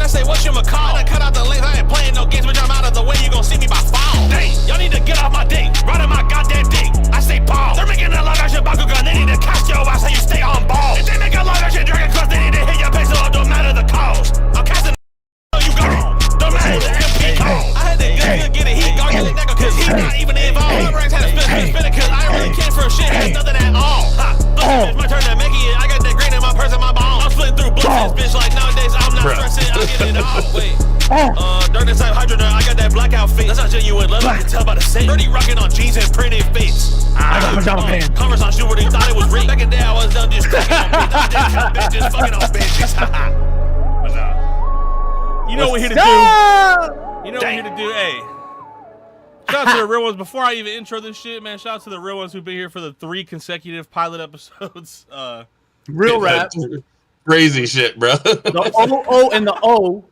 I say, what you McCall? I done cut out the links, I ain't playing no games, bitch, I'm out of the way, you gon' see me by fall. Dang, y'all need to get off my dick, right on my goddamn dick. I say ball. They're making a live action Bakugan, they need to cast your ass so you stay on ball. If they make a live action Dragon Quest, they need to hit your peso, it don't matter the cost. I'm casting you gone. Don't matter the MP call. I had to get a heat, guard your nigga, cause he's not even involved. My ranks had to spin it, cause I really can't for shit, has nothing at all. It's my turn to make it, I got that green in my purse and my bone. I'm splitting through blood, bitch, like nowadays I'm not stressing, I'm getting it off. Wait. Darkness type Hydra, I got that blackout face. That's not genuine love, I can tell by the same. 30 rocking on jeans and printed face. I got pajama pants. Converse on shoe where they thought it was rigged. Back in the day, I was done just cracking on bitches, fucking on bitches. But nah. You know what we're here to do. You know what we're here to do. Hey. Shout out to the real ones. Before I even intro this shit, man, shout out to the real ones who've been here for the 3 consecutive pilot episodes. Real rap. Crazy shit, bro. The O and the O.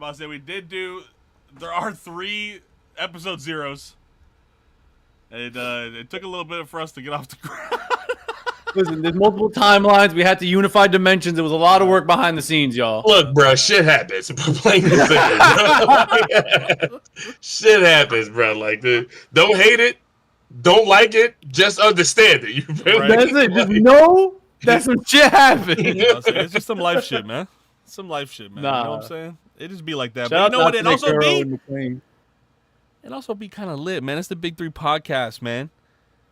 I said we did do. There are 3 episode zeros. It took a little bit for us to get off the ground. Listen, there's multiple timelines. We had to unify dimensions. It was a lot of work behind the scenes, y'all. Look, bro, shit happens. Plain and simple, bro. Shit happens, bro. Like, dude, don't hate it, don't like it, just understand it. You feel me? That's it. Just know that some shit happened. It's just some life shit, man. Some life shit, man. Nah. You know what I'm saying? It just be like that. Shout But you know what? It Also be kind of lit, man. It's the Big 3 podcast, man.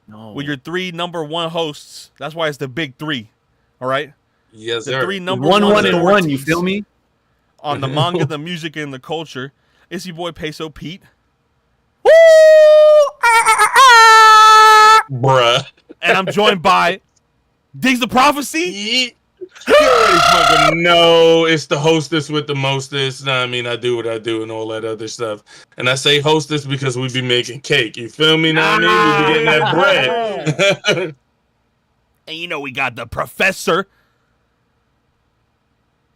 No. With your 3 number 1 hosts. That's why it's the Big 3. All right? Yes, The sir. 3 number 1, 1 1, and 1. You feel me? On the manga, the music, and the culture. It's your boy Peso Pete. Woo! Bruh. And I'm joined by Diggs the Prophecy. You already fucking know it's the hostess with the mostest. Nah, I mean, I do what I do and all that other stuff. And I say hostess because we be making cake. You feel me? Know what I mean? We be getting that bread. And you know we got the Professor.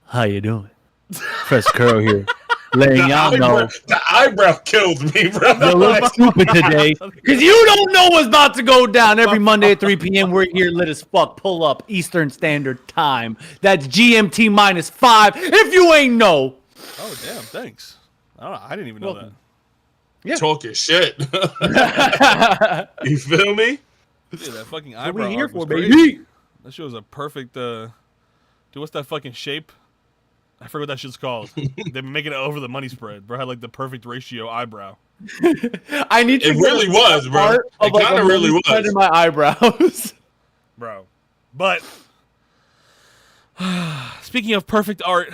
How you doing? Fresh Curl here. Letting y'all know. The eyebrow killed me, bro. You look stupid today. Because you don't know what's about to go down. Every Monday at 3 p.m. We're here lit as fuck. Pull up Eastern Standard Time. That's GMT -5. If you ain't know. Oh, damn. Thanks. I didn't even know that. Yeah. Talking shit. You feel me? Dude, that fucking What eyebrow we here arc was for, crazy. baby? That shit was a perfect, dude, what's that fucking shape? I forget what that shit's called. They've been making it over the money spread. Bro had like the perfect ratio eyebrow. I need to. It really was, bro. It kind of really was. In my eyebrows, bro. But speaking of perfect art,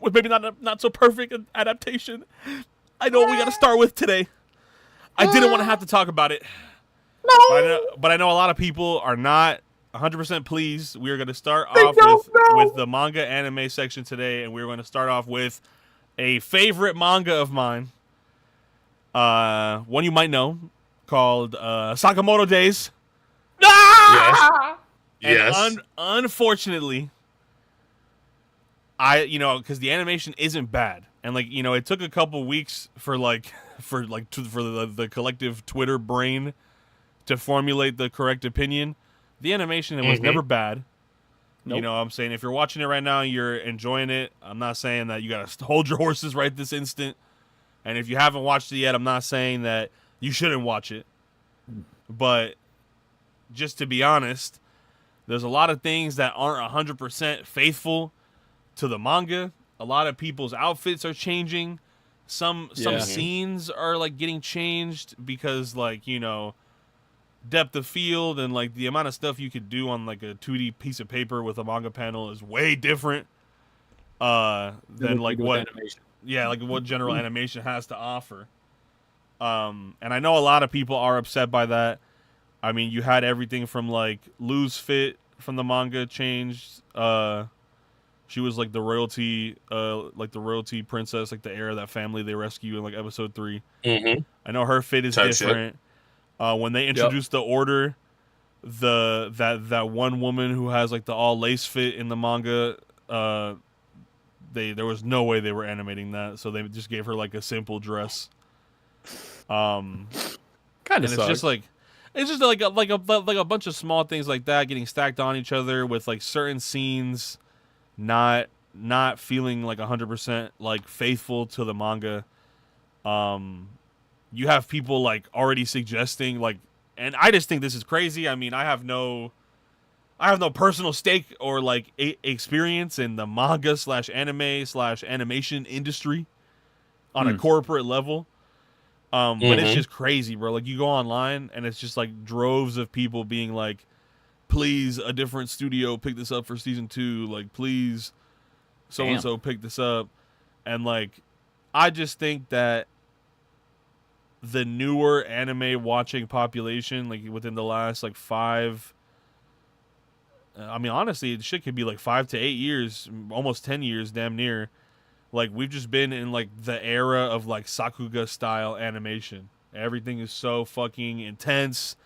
with maybe not so perfect an adaptation, I know what we got to start with today. I didn't want to have to talk about it. No. But I know a lot of people are not 100% pleased. We are going to start off with the manga anime section today, and we're going to start off with a favorite manga of mine. One you might know, called Sakamoto Days. Yes. Yes. Unfortunately, because the animation isn't bad, and it took a couple weeks for the collective Twitter brain to formulate the correct opinion. The animation was never bad. Nope. You know what I'm saying? If you're watching it right now and you're enjoying it, I'm not saying that you got to hold your horses right this instant. And if you haven't watched it yet, I'm not saying that you shouldn't watch it. But just to be honest, there's a lot of things that aren't 100% faithful to the manga. A lot of people's outfits are changing. Some scenes are getting changed because depth of field and the amount of stuff you could do on a 2D piece of paper with a manga panel is way different than what animation. Yeah, what general animation has to offer. And I know a lot of people are upset by that. I mean, you had everything from Lou's fit from the manga changed. She was the royalty princess, the heir of that family they rescue in episode 3. Mm-hmm. I know her fit is different. When they introduced the order, that one woman who has the all lace fit in the manga, there was no way they were animating that, so they just gave her a simple dress. Kind of. It's just a bunch of small things like that getting stacked on each other with certain scenes not not feeling like 100% like faithful to the manga. You have people like already suggesting like, and I just think this is crazy. I mean, I have no personal stake or like experience in the manga / anime / animation industry on a corporate level. But it's just crazy, bro. Like you go online and it's just like droves of people being like, please, a different studio pick this up for season 2. Like, please, so-and-so pick this up. And like, I just think that the newer anime watching population, like within the last like 5, I mean, honestly, shit could be like 5 to 8 years, almost 10 years, damn near. Like we've just been in like the era of like Sakuga style animation. Everything is so fucking intense.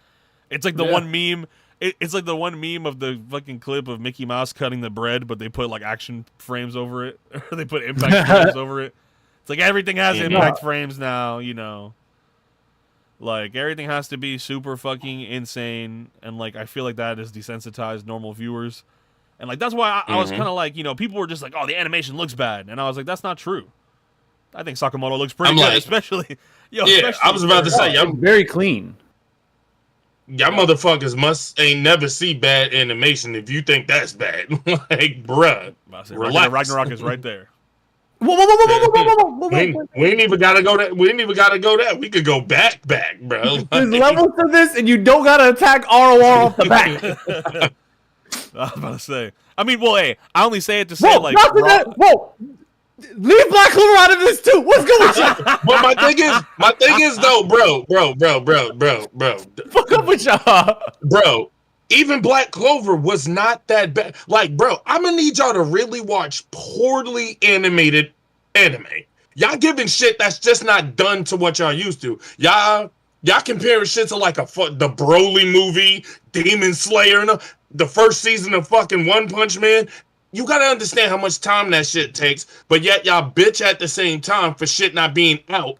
It's like the one meme. It's like the one meme of the fucking clip of Mickey Mouse cutting the bread, but they put like action frames over it. Or they put impact frames over it. It's like everything has impact frames now, you know. Like everything has to be super fucking insane, and like I feel like that has desensitized normal viewers. And like that's why I was kind of like, you know, people were just like, "Oh, the animation looks bad," and I was like, "That's not true. I think Sakamoto looks pretty good, especially." I was about to say, it's very clean. Y'all motherfuckers ain't never see bad animation if you think that's bad. Like, bruh, relax. Ragnarok is right there. Whoa. We ain't even gotta go that. We ain't even gotta go that. We could go back, bro. Like, there's levels to this, and you don't gotta attack ROR off the back. I was about to say. I mean, well, hey, I only say it to say like. Leave Black Clover out of this too. What's going on? But my thing is though, bro. Fuck up with y'all, bro. Even Black Clover was not that bad. Like, bro, I'm gonna need y'all to really watch poorly animated anime. Y'all giving shit that's just not done to what y'all used to. Y'all comparing shit to like the Broly movie, Demon Slayer, and the first season of fucking One Punch Man. You gotta understand how much time that shit takes, but yet y'all bitch at the same time for shit not being out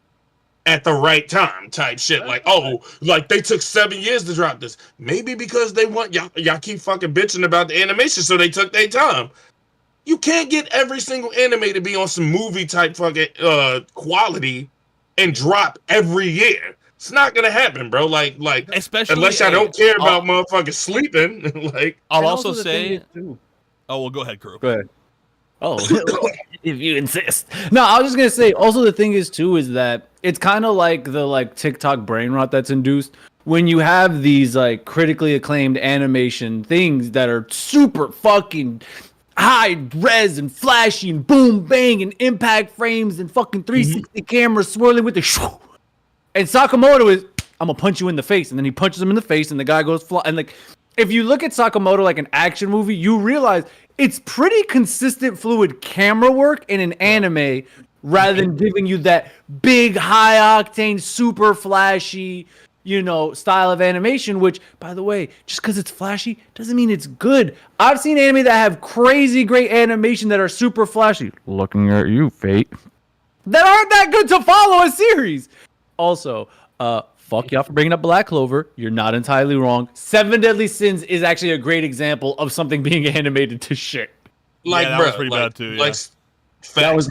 at the right time type shit. Like, oh, like they took 7 years to drop this. Maybe because they want y'all keep fucking bitching about the animation, so they took their time. You can't get every single anime to be on some movie type fucking quality and drop every year. It's not gonna happen, bro. Like, especially unless y'all don't care about motherfuckers sleeping. Like, I'll also say. Oh, well, go ahead, Kuro. Go ahead. Oh, if you insist. No, I was just gonna say. Also, the thing is too is that it's kind of like the TikTok brain rot that's induced when you have these like critically acclaimed animation things that are super fucking high res and flashy and boom bang and impact frames and fucking 360 cameras swirling with the shoo. And Sakamoto is, I'm gonna punch you in the face, and then he punches him in the face, and the guy goes fly. And like, if you look at Sakamoto like an action movie, you realize it's pretty consistent, fluid camera work in an anime, rather than giving you that big, high octane, super flashy, you know, style of animation. Which, by the way, just because it's flashy doesn't mean it's good. I've seen anime that have crazy great animation that are super flashy. Looking at you, Fate. That aren't that good to follow a series. Also, fuck y'all for bringing up Black Clover. You're not entirely wrong. Seven Deadly Sins is actually a great example of something being animated to shit. Like, that was pretty bad too. Like, that was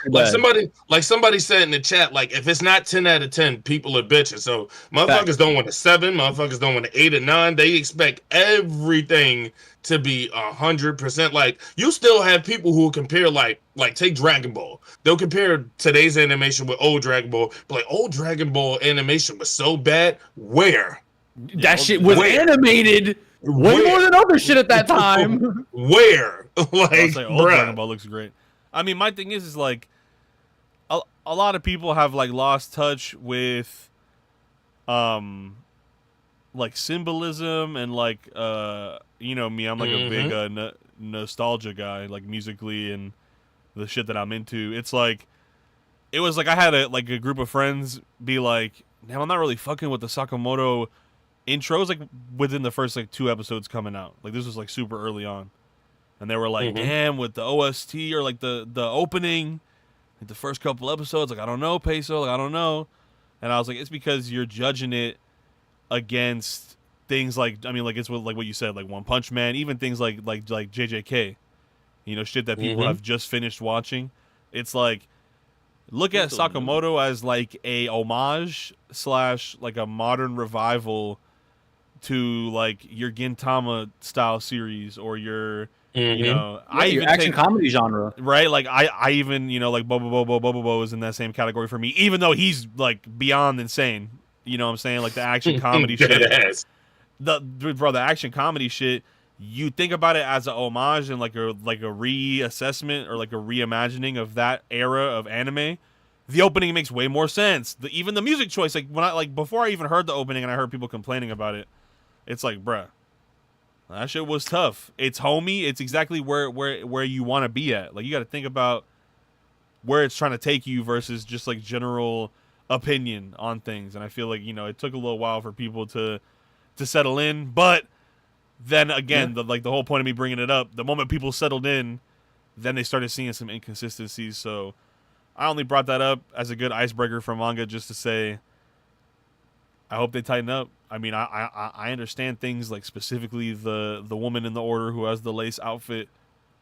somebody said in the chat, like, if it's not 10 out of 10, people are bitching. So motherfuckers don't want a 7, motherfuckers don't want an 8 or 9. They expect everything to be 100%. Like, you still have people who compare like take Dragon Ball. They'll compare today's animation with old Dragon Ball. But like, old Dragon Ball animation was so bad. Where? That shit was animated way more than other shit at that time. Where? Like, old Dragon Ball looks great. I mean, my thing is like a lot of people have like lost touch with like symbolism and like you know me, I'm like a big nostalgia guy, like musically and the shit that I'm into. It's like it was like I had a group of friends be like, "Damn, I'm not really fucking with the Sakamoto intros." Like within the first like 2 episodes coming out, like this was like super early on, and they were like, "Damn, with the OST or like the opening, like the first couple episodes, like I don't know, PESO, like I don't know," and I was like, "It's because you're judging it against things like, I mean, like it's what, like what you said, like One Punch Man, even things like JJK." shit that people have just finished watching. It's like, look at Sakamoto as like a homage / like a modern revival to like your Gintama style series or your I even action comedy genre, right? Like I even like Bobo is in that same category for me, even though he's like beyond insane. You know what I'm saying? Like the action comedy shit. The action comedy shit. You think about it as a homage and like a reassessment or like a reimagining of that era of anime. The opening makes way more sense. Even the music choice, like when before I even heard the opening and I heard people complaining about it, it's like, bruh, that shit was tough. It's homey. It's exactly where you want to be at. Like, you got to think about where it's trying to take you versus just like general opinion on things. And I feel like it took a little while for people to settle in. But then again, the whole point of me bringing it up, the moment people settled in, then they started seeing some inconsistencies. So I only brought that up as a good icebreaker for manga just to say, I hope they tighten up. I mean, I understand things like specifically the woman in the order who has the lace outfit.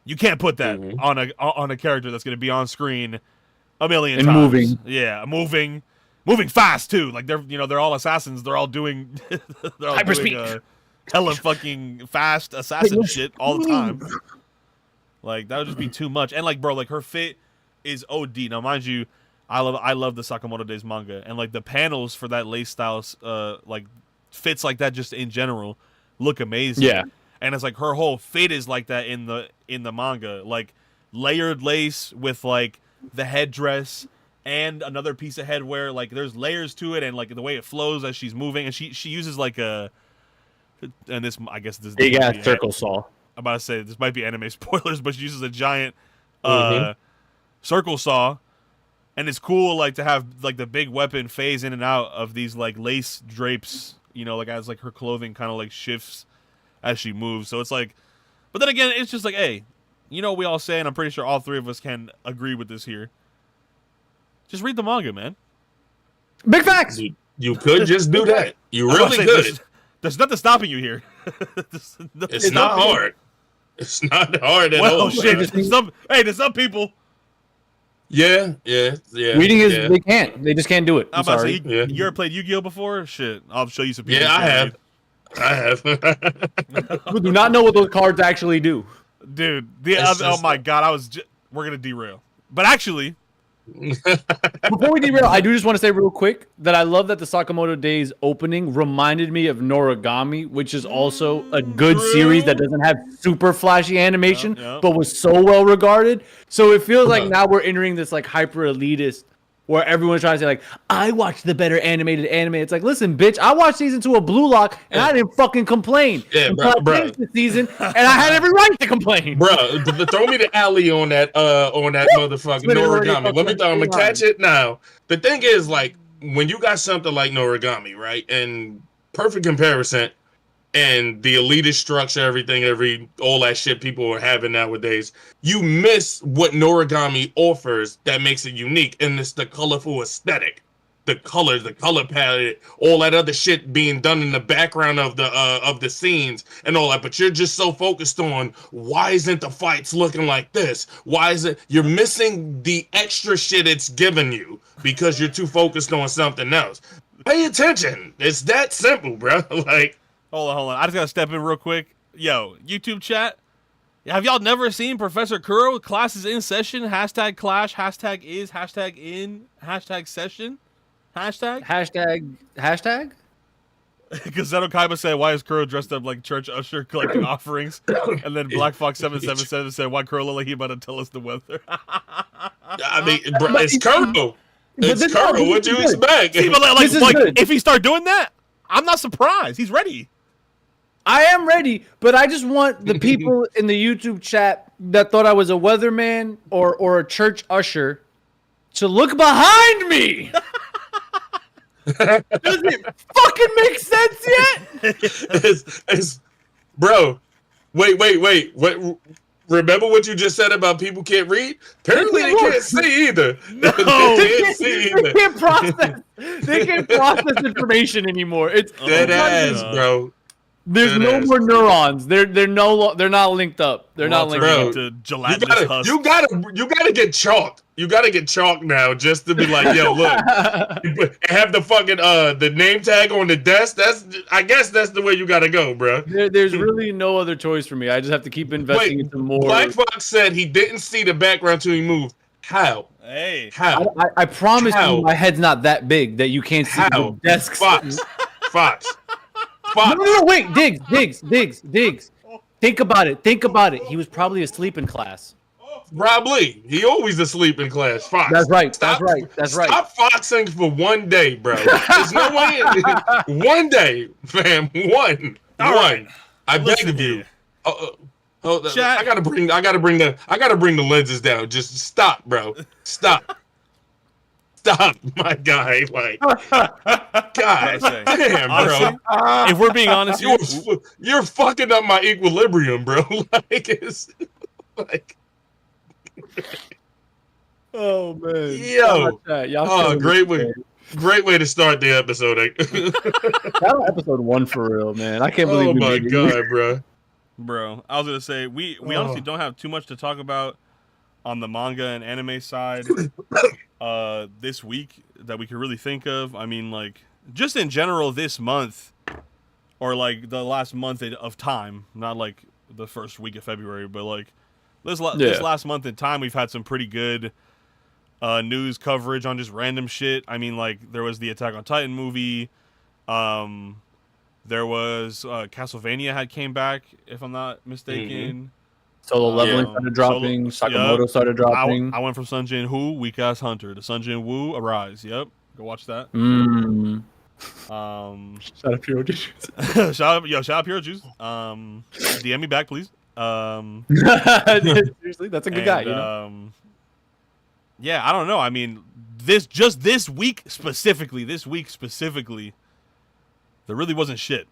You can't put that on a character that's going to be on screen a million times. Moving. Yeah, moving fast too. Like they're all assassins. They're all doing hyperspeed, hella fucking fast assassin shit all the time. Like that would just be too much. And like, bro, like her fit is OD. Now, mind you, I love the Sakamoto Days manga, and like the panels for that lace style, like fits like that just in general look amazing. Yeah, and it's like her whole fit is like that in the manga, like layered lace with like the headdress and another piece of headwear. Like there's layers to it, and like the way it flows as she's moving, and she uses like a, and this I guess this big ass circle saw. I'm about to say this might be anime spoilers, but she uses a giant circle saw. And it's cool, like, to have, like, the big weapon phase in and out of these, like, lace drapes, like, as, like, her clothing kind of, like, shifts as she moves. So it's like, but then again, it's just like, hey, what we all say, and I'm pretty sure all three of us can agree with this here. Just read the manga, man. Big facts! You could just do that. You really could. There's nothing stopping you here. It's not hard. It's not hard at all. Well, shit, there's some people... Yeah. Reading is they can't. They just can't do it. I'm sorry. Say, you ever played Yu-Gi-Oh before? Shit, I'll show you some people. Yeah, I have. We do not know what those cards actually do, dude. Oh my god, we're gonna derail. But actually, before we derail, I do just want to say real quick that I love that the Sakamoto Days opening reminded me of Noragami, which is also a good series that doesn't have super flashy animation, but was so well regarded. So it feels like now we're entering this like hyper elitist where everyone's trying to say like, I watched the better animated anime. It's like, listen, bitch, I watched season 2 of Blue Lock and I didn't fucking complain. Yeah, bro. The season, and I had every right to complain. Bro, throw me the alley on that motherfucking Noragami. I'm gonna catch it now. The thing is, like, when you got something like Noragami, right, and perfect comparison, and the elitist structure, all that shit people are having nowadays, you miss what Noragami offers that makes it unique, and it's the colorful aesthetic, the colors, the color palette, all that other shit being done in the background of the scenes and all that. But you're just so focused on why isn't the fights looking like this? Why is it? You're missing the extra shit it's giving you because you're too focused on something else. Pay attention. It's that simple, bro. Like. Hold on. I just gotta step in real quick. Yo, YouTube chat. Have y'all never seen Professor Kuro? Classes in session. Hashtag clash. Hashtag is. Hashtag in. Hashtag session. Hashtag. Because Zeto Kaiba said, why is Kuro dressed up like church usher collecting offerings? And then Black Fox 777 said, why Kuro look like he about to tell us the weather? I mean, bro, it's Kuro. It's Kuro. What you expect? See, but like, if he start doing that, I'm not surprised. He's ready. I am ready, but I just want the people in the YouTube chat that thought I was a weatherman or a church usher to look behind me. Does it fucking make sense yet? Bro, wait. What? Remember what you just said about people can't read? Apparently they can't see either. No, they can't see either. They can't process information anymore. It's dead ass, bro. There's no more neurons. They're not linked up. They're not linked bro, up. To gelatinous husks. You gotta get chalked. You gotta get chalked now just to be like, yo, look, have the fucking the name tag on the desk. I guess that's the way you gotta go, bro. There's really no other choice for me. I just have to keep investing into more. Black Fox said he didn't see the background till he moved. How? Hey, how? I promise you, my head's not that big that you can't see the desks. Fox. No, wait, Diggs. Think about it. He was probably asleep in class. Probably. He always asleep in class. Fox. That's right. Stop foxing for one day, bro. There's no way. One day, fam. One. Right. I beg of you. I gotta bring the lenses down. Just stop, bro. Stop, my guy. Like, God damn, honestly, bro. If we're being honest, you're fucking up my equilibrium, bro. Like, it's like. Oh man. Yo. Great way to start the episode. That was episode 1 for real, man. I can't believe. Oh my God, bro. I was gonna say we honestly don't have too much to talk about on the manga and anime side this week that we could really think of. I mean, like, just in general this month, or like the last month of time, not like the first week of February, but like this last month in time, we've had some pretty good news coverage on just random shit. I mean, like, there was the Attack on Titan movie. There was Castlevania had came back, if I'm not mistaken. Solo Leveling started dropping. Sakamoto started dropping. I went from Sunjin Woo, Weak Ass Hunter, to Sunjin Woo, Arise. Yep, go watch that. Shout out Pure Juice. shout out Pure Juice. DM me back, please. Seriously, that's a good guy. You know? Yeah, I don't know. I mean, this week specifically, there really wasn't shit.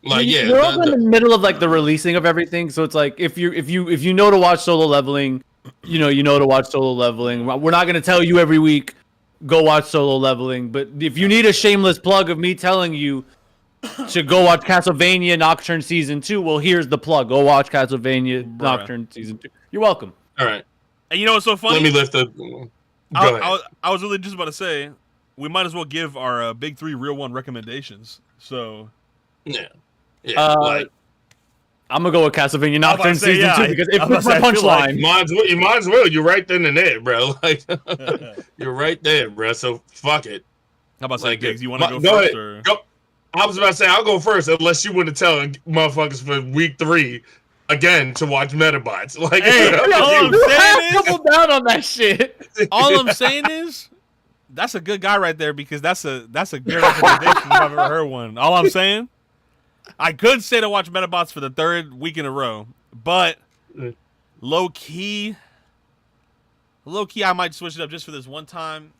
Like, yeah, we're also in the middle of like the releasing of everything, so it's like if you know to watch Solo Leveling, you know to watch Solo Leveling. We're not gonna tell you every week go watch Solo Leveling, but if you need a shameless plug of me telling you to go watch Castlevania Nocturne Season 2, well, here's the plug. Go watch Castlevania Nocturne Season 2. You're welcome. All right. And you know what's so funny? Let me lift the. Go ahead. I was really just about to say, we might as well give our big 3 real one recommendations. So. Yeah. I'm gonna go with Castlevania Nocturne Season 2 because it puts my punchline. You might as well. You're right then and there, bro. Like, you're right there, bro. So fuck it. How about like, Diggs? You want to go first? Ahead. Or? Go. I was about to say I'll go first, unless you want to tell motherfuckers for week 3 again to watch Metabots. Like, hey, all I'm saying is, double down on that shit. All I'm saying is, that's a good guy right there because that's a good recommendation if I've ever heard one. All I'm saying, I could say to watch Metabots for the 3rd week in a row, but low key, I might switch it up just for this one time.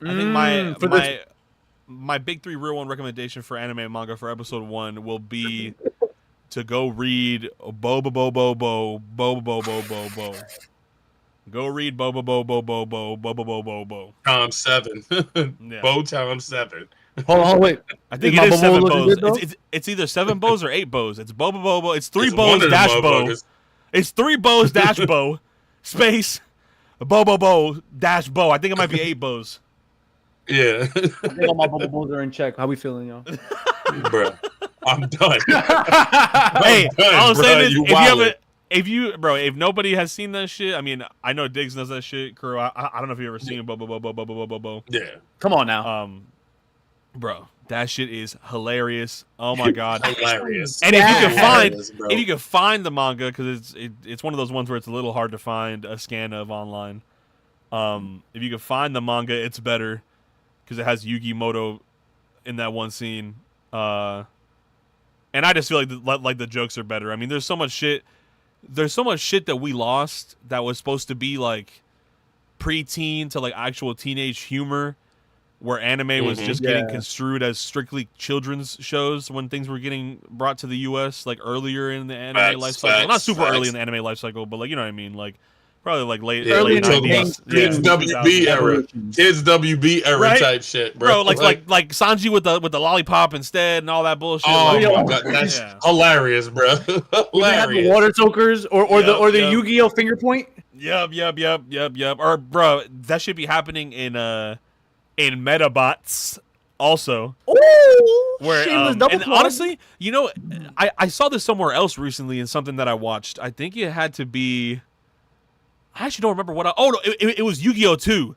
I think my big 3 real one recommendation for anime and manga for episode 1 will be to go read Bo. Go read Bo. Times 7. Yeah. Bo times 7. Hold on, wait. I think it is 7 bows. It's either 7 bows or 8 bows. It's Bo. It's 3 bows dash bow. It's 3 bows dash bow space Bo dash bow. I think it might be 8 bows. Yeah. I think all my bubbles are in check. How we feeling, y'all? Bro, I'm done. Hey, all I'm saying is, if nobody has seen that shit, I mean, I know Diggs knows that shit. Crew, I don't know if you've ever seen Bo. Yeah. Come on now. Bro, that shit is hilarious. Oh my God. Hilarious. And if you can find the manga, because it's one of those ones where it's a little hard to find a scan of online. If you can find the manga, it's better because it has Yugi Moto in that one scene. And I just feel like the jokes are better. I mean, there's so much shit that we lost that was supposed to be like preteen to like actual teenage humor, where anime was just getting construed as strictly children's shows when things were getting brought to the U.S. like earlier in the anime life cycle. Not super early in the anime life cycle, but like, you know what I mean? Like Probably like late Early late in the 90s. Kids Yeah, WB era, 2000s. Kids WB era Right? type shit, bro. Bro, like Sanji with the lollipop instead and all that bullshit. Oh like, my god, that's Yeah. hilarious, bro. Where they have the Hilarious. water soakers or the Yep. Yu-Gi-Oh finger point. Yep. Or bro, that should be happening in Metabots also. Ooh, Where shameless double and plug. honestly, you know, I saw this somewhere else recently in something that I watched. I think it had to be. I actually don't remember what. Oh no, it was Yu-Gi-Oh 2,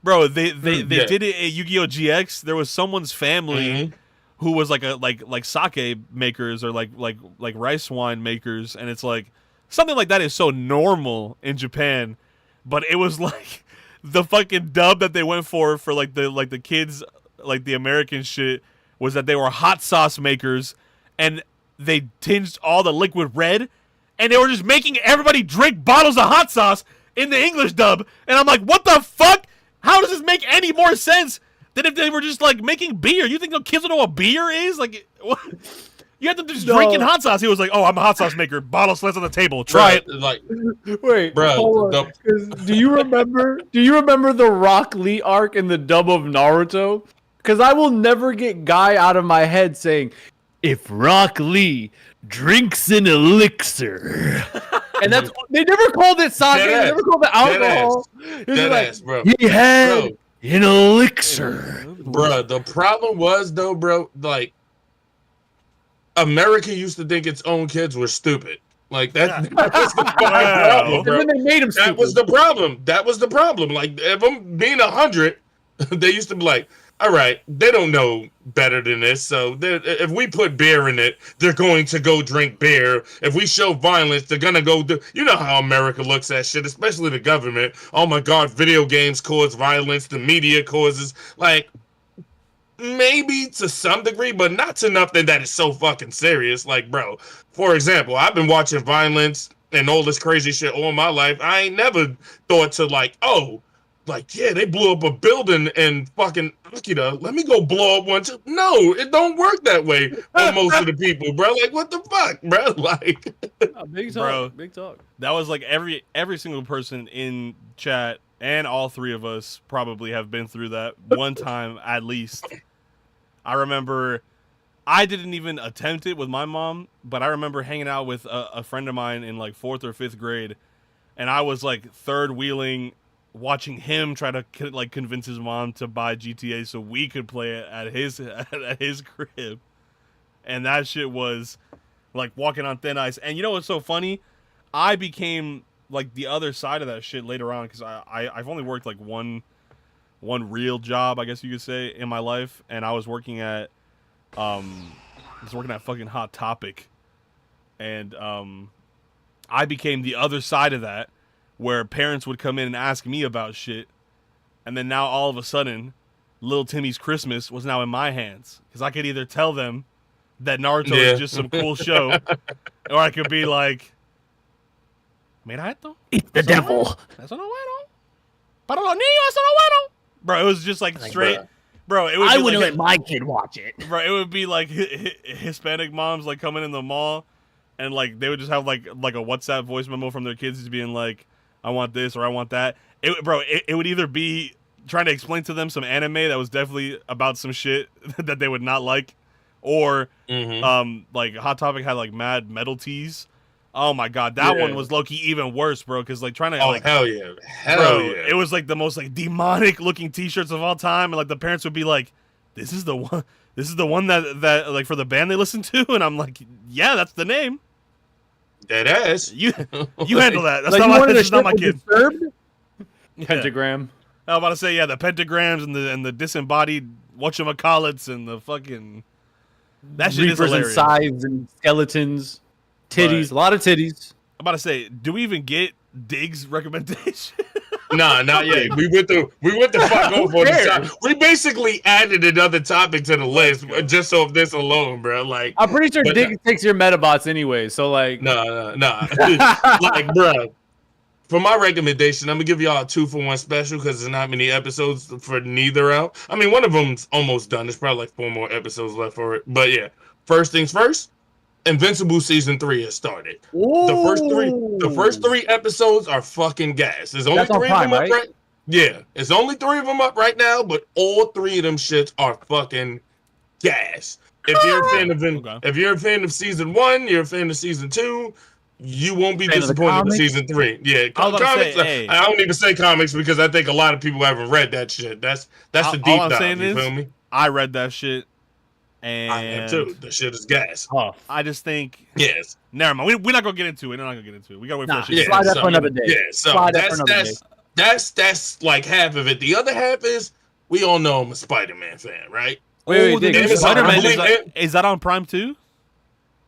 bro. They Yeah. did it at Yu-Gi-Oh GX. There was someone's family who was like sake makers or like rice wine makers, and it's like something like that is so normal in Japan, but it was like the fucking dub that they went for like the kids, like the American shit, was that they were hot sauce makers and they tinged all the liquid red and they were just making everybody drink bottles of hot sauce in the English dub. And I'm like, what the fuck? How does this make any more sense than if they were just like making beer? You think the kids don't know what beer is? Like, what? You had them just drinking hot sauce. He was like, oh, I'm a hot sauce maker. Bottle sleds on the table. Try it. Like, Wait, bro, hold on. 'Cause do you remember the Rock Lee arc in the dub of Naruto? Because I will never get Guy out of my head saying, if Rock Lee drinks an elixir. And that's they never called it sake, they never called it alcohol. Deadass, bro. He had Bro. an elixir. Bro, the problem was though, bro, like America used to think its own kids were stupid. Like that was the problem, bro. And then they made him stupid. That was the problem. That was the problem. Like if I'm being 100, they used to be like, all right, they don't know better than this. So if we put beer in it, they're going to go drink beer. If we show violence, they're going to go do. You know how America looks at shit, especially the government. Oh my God, video games cause violence. The media causes. Like, maybe to some degree, but not to enough that is so fucking serious. Like, bro, for example, I've been watching violence and all this crazy shit all my life. I ain't never thought to like, oh, like, yeah, they blew up a building and fucking Akita, let me go blow up one too. No, it don't work that way for most of the people, bro. Like, what the fuck, bro? Like, Big talk, Bro. big talk. That was like every single person in chat and all three of us probably have been through that one time at least. I remember I didn't even attempt it with my mom, but I remember hanging out with a friend of mine in like 4th or 5th grade, and I was like third wheeling, watching him try to like convince his mom to buy GTA so we could play it at his crib, and that shit was like walking on thin ice. And you know what's so funny? I became like the other side of that shit later on because I've only worked like one real job, I guess you could say, in my life, and I was working at fucking Hot Topic, and I became the other side of that, where parents would come in and ask me about shit, and then now all of a sudden, Little Timmy's Christmas was now in my hands because I could either tell them that Naruto is just some cool show, or I could be like, "Mira esto, It's the devil. eso no bueno, para los niños eso no bueno." Bro, it was just like straight. Bro, it would. I be wouldn't like, let my kid watch it. Bro, it would be like Hispanic moms like coming in the mall, and like they would just have like a WhatsApp voice memo from their kids just being like, "I want this" or "I want that." It would either be trying to explain to them some anime that was definitely about some shit that they would not like, or like Hot Topic had like mad metal tees. Oh my God, that one was low-key even worse, bro, because like trying to hell yeah, it was like the most like demonic looking t-shirts of all time, and like the parents would be like, this is the one that like for the band they listen to, and I'm like, yeah, that's the name. Dead ass. You handle that. That's Like not my kid. Disturbed? Yeah. Pentagram. I was about to say, yeah, the pentagrams and the disembodied whatchamacallits and the fucking that shit is Reapers and hilarious. scythes and skeletons. Titties. But- A lot of titties. I'm about to say, do we even get Diggs' recommendation? Nah, not yet. We went the fuck over on the top. We basically added another topic to the list just off this alone, bro. Like, I'm pretty sure but Dick takes your metabots anyway, so like nah. Like, bro. For my recommendation, I'm gonna give y'all a 2-for-1 special because there's not many episodes for neither out. I mean, one of them's almost done. There's probably like 4 more episodes left for it. But yeah, first things first. Invincible season 3 has started. The first three episodes are fucking gas. There's only That's on 3 Prime, of them up right? Yeah, it's only 3 of them up right now, but all 3 of them shits are fucking gas. If you're a fan of if you're a fan of season 1, you're a fan of season 2, you won't be Fan of the disappointed with comics? season 3. Yeah, I was about to comics. say, hey. I don't even say comics because I think a lot of people haven't read that shit. That's the All deep I'm dive. saying You is, feel me? I read that shit, and I am too. The shit is gas. I just think, Yes. never mind. We're not gonna get into it. We're not gonna get into it. We gotta wait for that shit. Slide that for another day. Yeah, so Slide that for another day. that's like half of it. The other half is we all know I'm a Spider-Man fan, right? Wait, the Dick, new Amazon, Spider-Man is that on Prime too?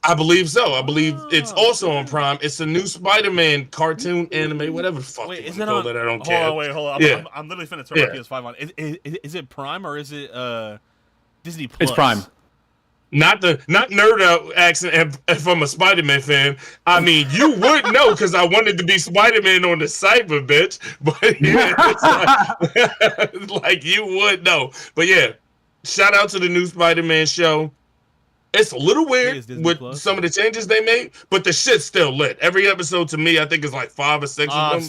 I believe so. I believe it's also on Prime. It's a new Spider-Man cartoon anime, whatever the fuck Wait, you is want it to on? call it. I don't hold care. on, wait, hold on. Yeah. I'm literally finna turn my PS5 on. Is it Prime or is it Disney Plus? It's Prime. Not nerd out accent. If I'm a Spider-Man fan, I mean you would know because I wanted to be Spider-Man on the cyber, bitch. But yeah, it's like you would know. But yeah, shout out to the new Spider-Man show. It's a little weird with Plus, some of the changes they made, but the shit's still lit. Every episode to me, I think is like 5 or 6 of them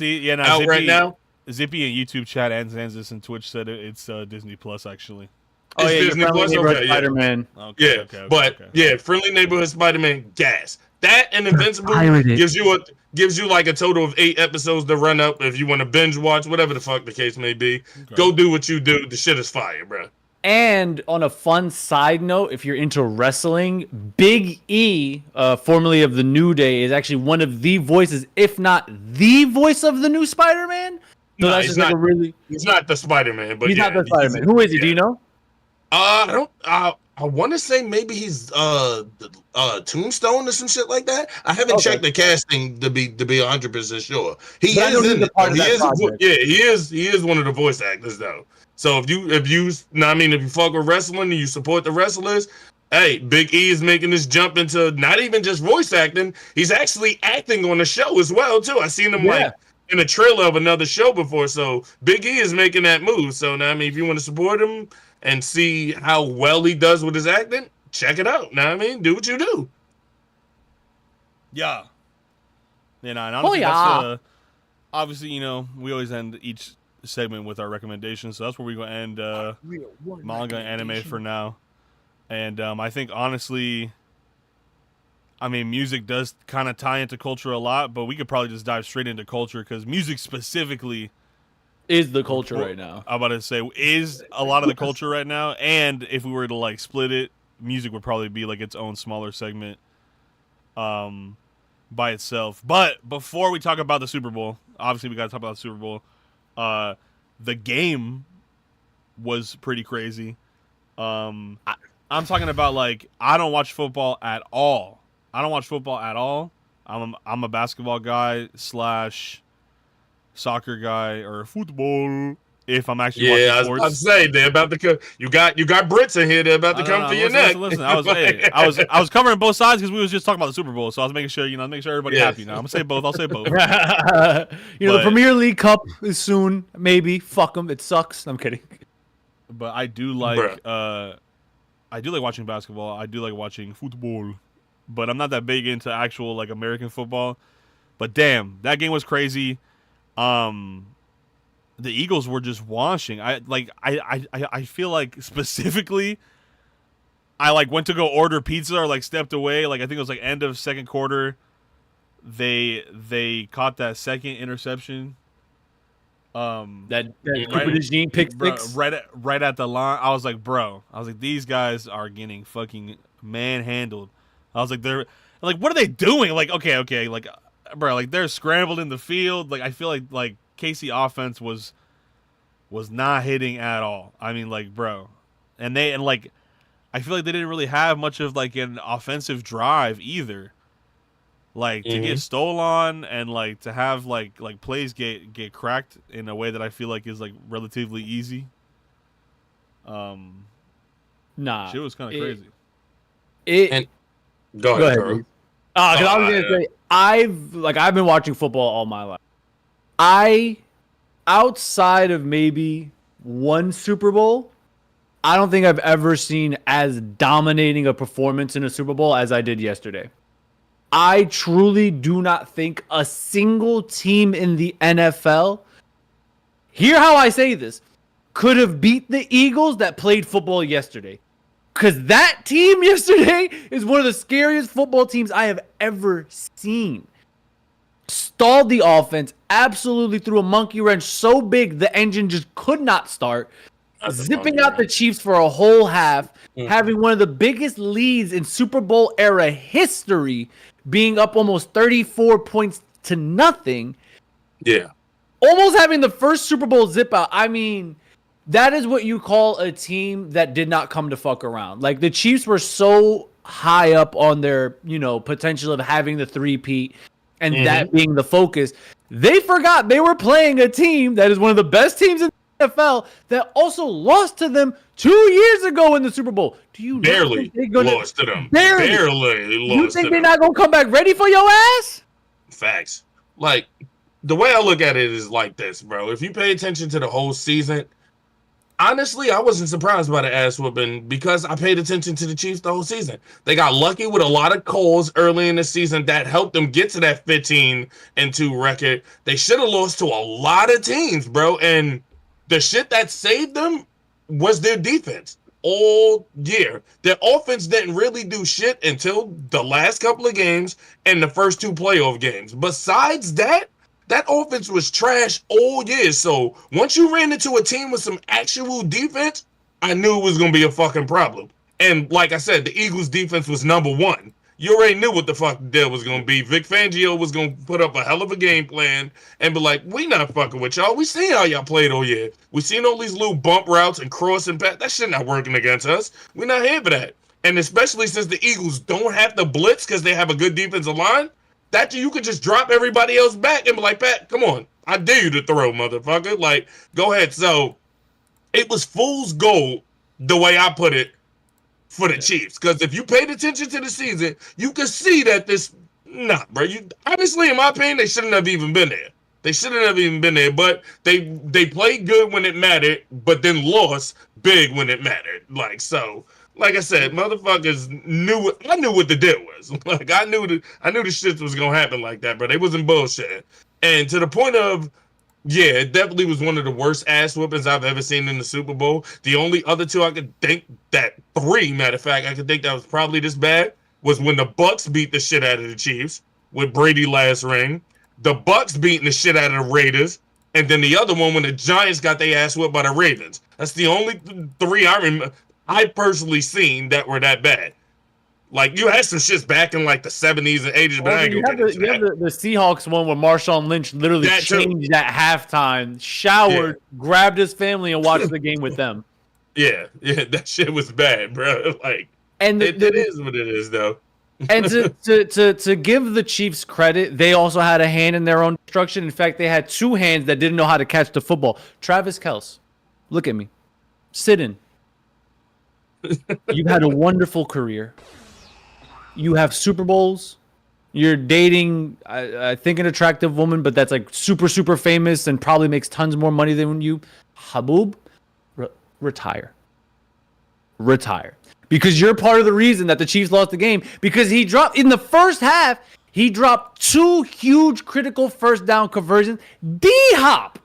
out Zippy, right now. Zippy and YouTube chat and Zanzis and Twitch said it's Disney Plus actually. Oh It's yeah, Disney Plus. Okay, Spider-Man. Yeah, yeah, Friendly Neighborhood Spider-Man, gas. That and Invincible gives you like a total of 8 episodes to run up if you want to binge watch, whatever the fuck the case may be. Okay. Go do what you do. The shit is fire, bro. And on a fun side note, if you're into wrestling, Big E, formerly of the New Day, is actually one of the voices, if not the voice of the new Spider-Man. So no, that's just like a really. He's not the Spider-Man, but he's not the Spider-Man. Who is he? Yeah. Do you know? I want to say maybe he's Tombstone or some shit like that. I haven't checked the casting to be 100% sure. He is in it. He is one of the voice actors though. So if you fuck with wrestling and you support the wrestlers, hey, Big E is making this jump into not even just voice acting. He's actually acting on the show as well too. I seen him like in a trailer of another show before. So Big E is making that move. So now, I mean, if you want to support him and see how well he does with his acting, check it out. Now, I mean, do what you do. Yeah. And honestly, that's, obviously, you know, we always end each segment with our recommendations, so that's where we're going to end manga and anime for now. And I think, honestly, I mean, music does kind of tie into culture a lot, but we could probably just dive straight into culture because music specifically is the culture right now. I'm about to say is a lot of the culture right now, and if we were to like split it, music would probably be like its own smaller segment by itself. But before we talk about the Super Bowl, obviously we got to talk about the Super Bowl. The game was pretty crazy. I'm talking about like I don't watch football at all. I'm a basketball guy / soccer guy or football. If I'm actually watching sports, I'd say they're about to come. You got Brits in here. They're about to come for your neck. Listen. I was covering both sides because we was just talking about the Super Bowl, so I was making sure everybody happy. Now I'm gonna say both. I'll say both. The Premier League Cup is soon. Maybe fuck them. It sucks. I'm kidding. But I do like watching basketball. I do like watching football, but I'm not that big into actual like American football. But damn, that game was crazy. The Eagles were just washing. I feel like specifically, I like went to go order pizza or like stepped away. Like I think it was like end of second quarter. They caught that second interception. That Cooper DeJean pick six right at the line. I was like, these guys are getting fucking manhandled. I was like, they're like, what are they doing? Like, okay, like, bro, like they're scrambled in the field. Like I feel like KC offense was not hitting at all. I mean, like, bro, and like, I feel like they didn't really have much of like an offensive drive either. Like to get stolen and like to have like plays get cracked in a way that I feel like is like relatively easy. Nah, shit was kind of crazy. Go ahead, Carl. Because I was gonna say I've been watching football all my life. Outside of maybe one Super Bowl, I don't think I've ever seen as dominating a performance in a Super Bowl as I did yesterday. I truly do not think a single team in the NFL, hear how I say this, could have beat the Eagles that played football yesterday. Because that team yesterday is one of the scariest football teams I have ever seen. Stalled the offense, absolutely threw a monkey wrench so big the engine just could not start. Zipping out the Chiefs for a whole half, having one of the biggest leads in Super Bowl era history, being up almost 34 points to nothing. Yeah. Almost having the first Super Bowl zip out. I mean, that is what you call a team that did not come to fuck around. Like, the Chiefs were so high up on their, potential of having the three-peat and that being the focus. They forgot they were playing a team that is one of the best teams in the NFL that also lost to them 2 years ago in the Super Bowl. Do you barely lost to them? Barely lost. You think they're not gonna come back ready for your ass? Facts. Like, the way I look at it is like this, bro. If you pay attention to the whole season, honestly, I wasn't surprised by the ass whooping because I paid attention to the Chiefs the whole season. They got lucky with a lot of calls early in the season that helped them get to that 15-2 record. They should have lost to a lot of teams, bro. And the shit that saved them was their defense all year. Their offense didn't really do shit until the last couple of games and the first 2 playoff games. Besides that, that offense was trash all year. So once you ran into a team with some actual defense, I knew it was going to be a fucking problem. And like I said, the Eagles' defense was number 1. You already knew what the fuck the deal was going to be. Vic Fangio was going to put up a hell of a game plan and be like, we not fucking with y'all. We seen how y'all played all year. We seen all these little bump routes and cross and pass. That shit not working against us. We not here for that. And especially since the Eagles don't have to blitz because they have a good defensive line, that you could just drop everybody else back and be like, Pat, come on. I dare you to throw, motherfucker. Like, go ahead. So it was fool's gold, the way I put it, for the Chiefs. Because if you paid attention to the season, you could see that bro. Honestly, in my opinion, they shouldn't have even been there. They shouldn't have even been there. But they played good when it mattered, but then lost big when it mattered. Like, so, like I said, motherfuckers I knew what the deal was. Like, I knew the shit was gonna happen like that, but they wasn't bullshit. And to the point of, yeah, it definitely was one of the worst ass whoopings I've ever seen in the Super Bowl. The only other 2 I could think that 3, matter of fact, I could think that was probably this bad was when the Bucks beat the shit out of the Chiefs with Brady last ring. The Bucks beating the shit out of the Raiders, and then the other one when the Giants got their ass whipped by the Ravens. That's the only 3 I personally seen that were that bad. Like, you had some shits back in like the 70s and 80s, but I ain't gonna get into that. You have the Seahawks one where Marshawn Lynch literally changed at halftime, showered, grabbed his family, and watched the game with them. Yeah, that shit was bad, bro. Like, and it is what it is, though. And to give the Chiefs credit, they also had a hand in their own destruction. In fact, they had 2 hands that didn't know how to catch the football. Travis Kelce, look at me, sit in. You've had a wonderful career. You have Super Bowls. You're dating, I think, an attractive woman, but that's like super, super famous and probably makes tons more money than you. Habub, retire. Retire. Because you're part of the reason that the Chiefs lost the game. Because he dropped, in the first half, he dropped 2 huge critical first down conversions. D-Hop,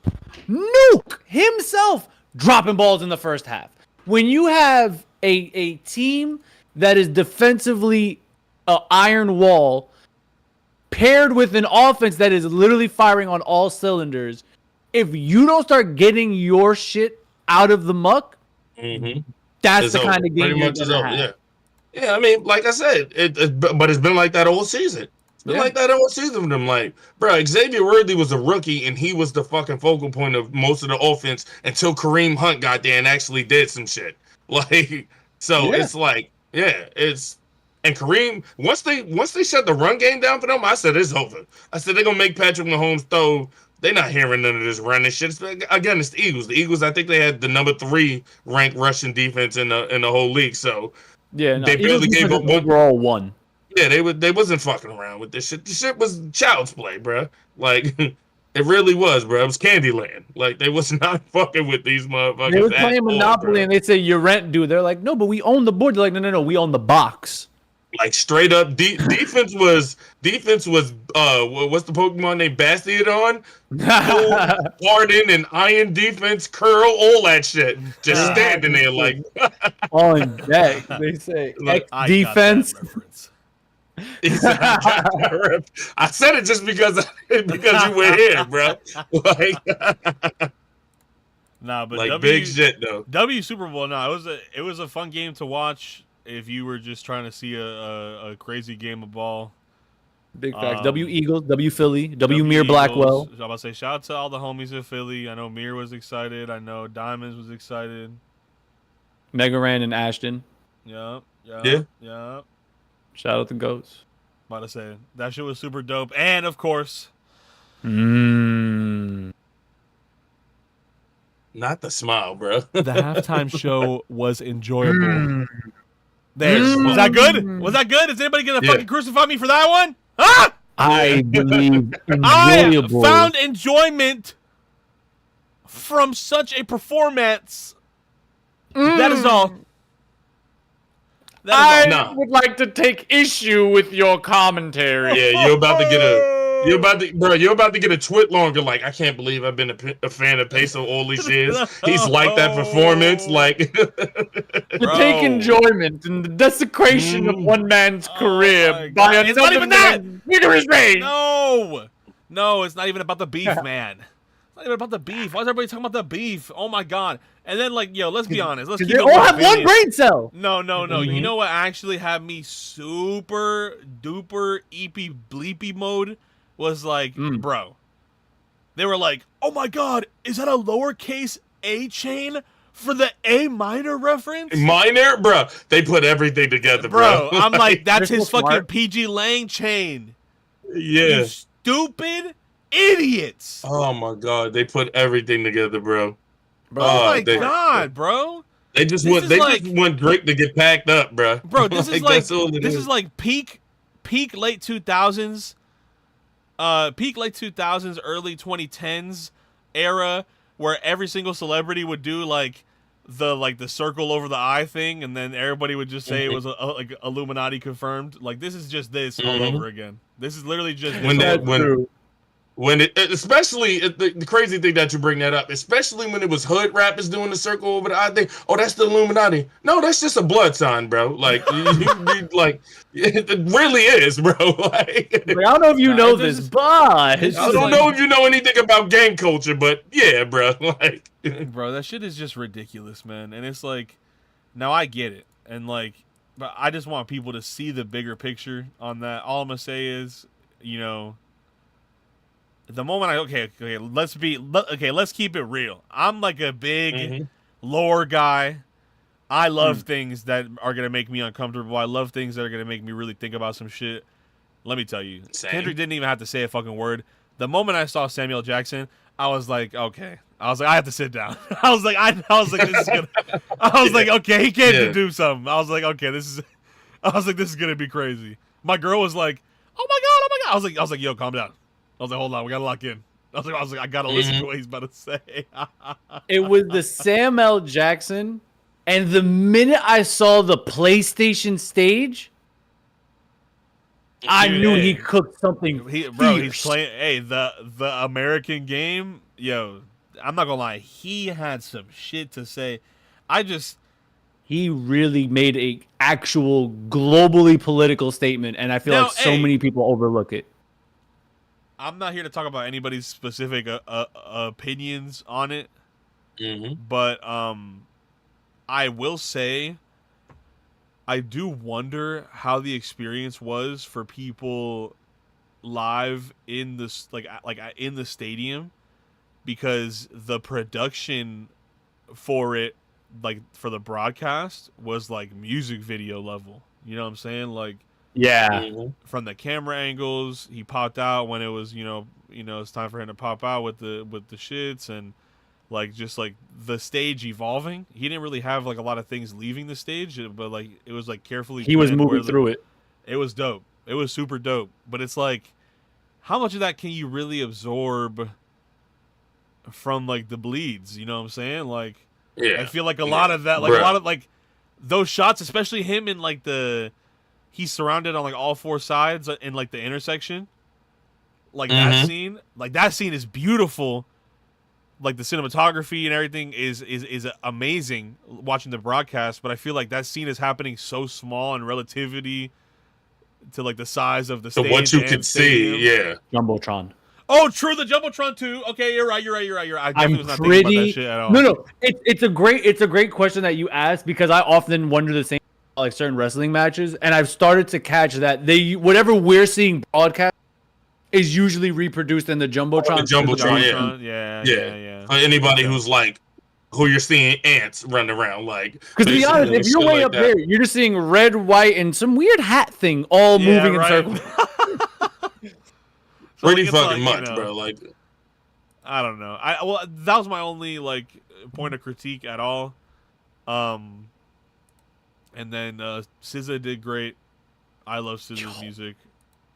nuke himself, dropping balls in the first half. When you have a team that is defensively an iron wall paired with an offense that is literally firing on all cylinders, if you don't start getting your shit out of the muck, that's the kind of game you're gonna have. Yeah, I mean, like I said, but it's been like that all season. It's been like that all season with them. Like, bro, Xavier Worthy was a rookie, and he was the fucking focal point of most of the offense until Kareem Hunt got there and actually did some shit. Like, so it's like, and Kareem, once they shut the run game down for them, I said it's over. I said they're gonna make Patrick Mahomes throw. They're not hearing none of this running shit. Again, it's the Eagles. The Eagles, I think they had the number 3 ranked rushing defense in the whole league. So they barely gave up overall 1. Yeah, they wasn't fucking around with this shit. The shit was child's play, bro. Like, it really was, bro. It was Candyland. Like, they was not fucking with these motherfuckers. They was playing Monopoly, and they'd say, your rent due. They're like, no, but we own the board. They're like, no, we own the box. Like straight up defense was what's the Pokemon named Bastiodon? Full harden and iron defense, curl, all that shit. Just standing there like on deck. They say X I defense. got that reference. he said, I got that rep. I said it just because you were here, bro. Like, Nah, but like big shit though. W Super Bowl. No, it was a fun game to watch if you were just trying to see a crazy game of ball. Big facts. W Eagles, W Philly, W Mir Eagles. Blackwell. I'm about to say shout out to all the homies in Philly. I know Mir was excited. I know Diamonds was excited. Megaran and Ashton. Yeah. Shout out to Goats. About to say that shit was super dope, and of course, Not the smile, bro. the halftime show was enjoyable. Was that good? Was that good? Is anybody gonna fucking crucify me for that one? Huh? I believe I enjoyable. found enjoyment from such a performance. That is all. That is all. Nah. would like to take issue with your commentary. Yeah, you're about to get a twit longer. Like, I can't believe I've been a fan of Peso all these years. He's like that performance. Like, To take enjoyment in the desecration of one man's career my by God. It's not another even that! man's vigorous rage. No, it's not even about the beef, man. It's not even about the beef. Why is everybody talking about the beef? Oh my God. And then, like, yo, let's be honest. Let's keep They it all have one 1 brain cell. No. You know what actually had me super duper eepy bleepy mode was like, bro. They were like, oh my God, is that a lowercase A chain for the A minor reference? minor, bro. They put everything together, bro. I'm like, that's They're his so fucking smart. PG Lang chain. Yeah. You stupid idiots. Oh my God, they put everything together, bro. Oh my they- God, bro. They just This want is they like- just want Drake to get packed up, bro. Bro, this is like that's all it this is like peak late 2000s, peak late 2000s, early 2010s era where every single celebrity would do like the circle over the eye thing, and then everybody would just say it was like Illuminati confirmed. Like this is just this all over again. This is literally just this when it especially the crazy thing that you bring that up, especially when it was hood rappers doing the circle over the eye thing. Oh, that's the Illuminati. No, that's just a blood sign, bro. Like like it really is, bro. Like, I don't know if you know this this, is- but I don't know if you know anything about gang culture, but yeah, bro. Like, bro, that shit is just ridiculous, man. And it's like, now I get it, and like, but I just want people to see the bigger picture on that. All I'm gonna say is, you know, the moment let's keep it real. I'm like a big lore guy. I love things that are gonna make me uncomfortable. I love things that are gonna make me really think about some shit. Let me tell you, Same. Kendrick didn't even have to say a fucking word. The moment I saw Samuel Jackson, I was like, okay. I was like, I have to sit down. I was like, this is gonna. I was like, okay, he came to do something. I was like, okay, this is gonna be crazy. My girl was like, oh my God. I was like, yo, calm down. I was like, hold on, we gotta lock in. I was like, I gotta listen to what he's about to say. it was the Sam L. Jackson, and the minute I saw the PlayStation stage, I Dude, knew hey. he cooked something. He's fierce. playing. Hey, the American game, yo. I'm not gonna lie, he had some shit to say. He really made a actual globally political statement, and I feel Now, like so hey. many people overlook it. I'm not here to talk about anybody's specific opinions on it, but I will say I do wonder how the experience was for people live in this like in the stadium, because the production for it, like for the broadcast, was like music video level. You know what I'm saying? Like, Yeah. from the camera angles, he popped out when it was, it's time for him to pop out with the shits, and like just like the stage evolving. He didn't really have like a lot of things leaving the stage, but like it was like carefully. He was planned moving where through it. It was dope. It was super dope. But it's like, how much of that can you really absorb from like the bleeds? You know what I'm saying? Like, yeah. I feel like a lot of that, like a lot of like those shots, especially him in like he's surrounded on like all four sides in like the intersection. Like that scene is beautiful. Like the cinematography and everything is amazing watching the broadcast, but I feel like that scene is happening so small in relativity to like the size of the stage. So what you can see, yeah. Jumbotron. Oh, true, the Jumbotron too. Okay, you're right. I definitely was not thinking about that shit at all. No. It's a great question that you asked, because I often wonder the same about, like, certain wrestling matches, and I've started to catch that whatever we're seeing broadcast is usually reproduced in the Jumbotron. Yeah. For anybody who's like, who you're seeing ants running around, like. Because to be honest, if you're way up there, you're just seeing red, white, and some weird hat thing all moving in circles. Pretty fucking much, bro. Like, I don't know. That was my only like point of critique at all. And then SZA did great. I love SZA's music.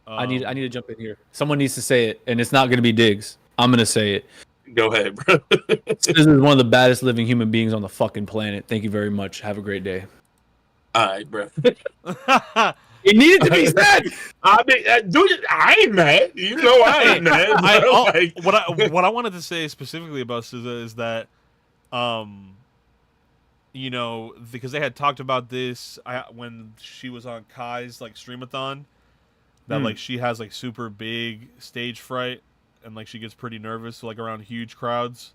I need to jump in here. Someone needs to say it, and it's not gonna be Diggs. I'm gonna say it. Go ahead, bro. SZA is one of the baddest living human beings on the fucking planet. Thank you very much. Have a great day. All right, bro. It needed to be said. I mean, dude, I ain't mad. You know, I ain't mad. What I wanted to say specifically about SZA is that, you know, because they had talked about this when she was on Kai's like streamathon, that like she has like super big stage fright and like she gets pretty nervous like around huge crowds,